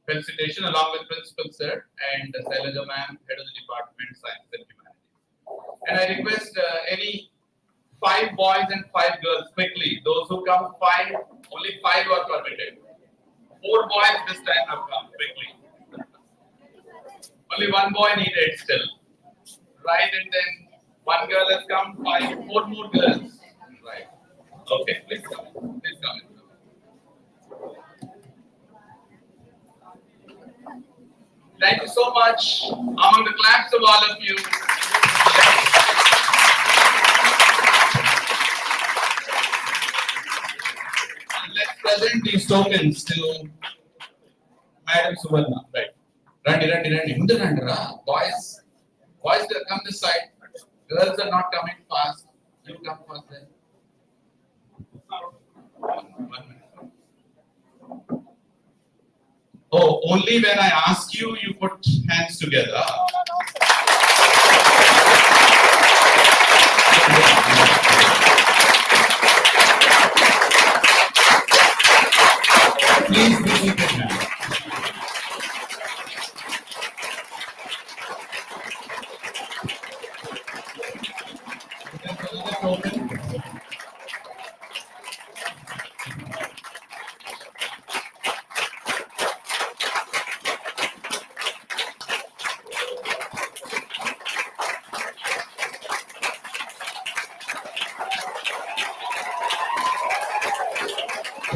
felicitation along with Principal Sir and Sailaja ma'am, Head of the Department, Science and Humanities. And I request any 5 boys and 5 girls quickly. Those who come 5, only 5 are permitted. 4 boys this time have come quickly. Only 1 boy needed still. Right, and then 1 girl has come, 4 more girls. Right. Okay, please come in. Please come in. Thank you so much. Among the claps of all of you. Let's present these tokens to Madam Suvarna. Right. Randi. Boys, come this side. Girls are not coming fast. You come first then. 1 minute. Oh, only when I ask you, you put hands together.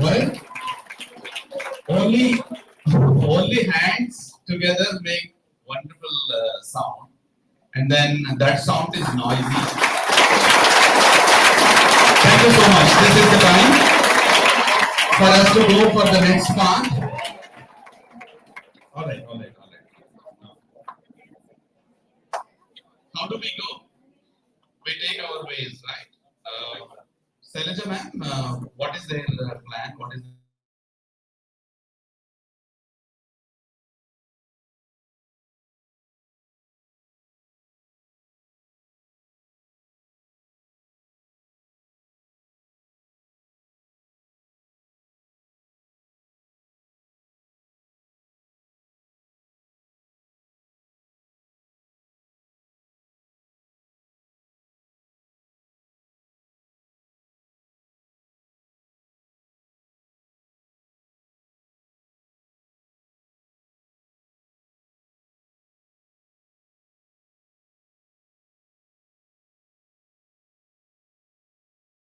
Well, only hands together make wonderful sound, and then that sound is noisy. Thank you so much. This is the time for us to go for the next part. All right. How do we go? We take our ways, right? Sailaja ma'am, what is their plan? What is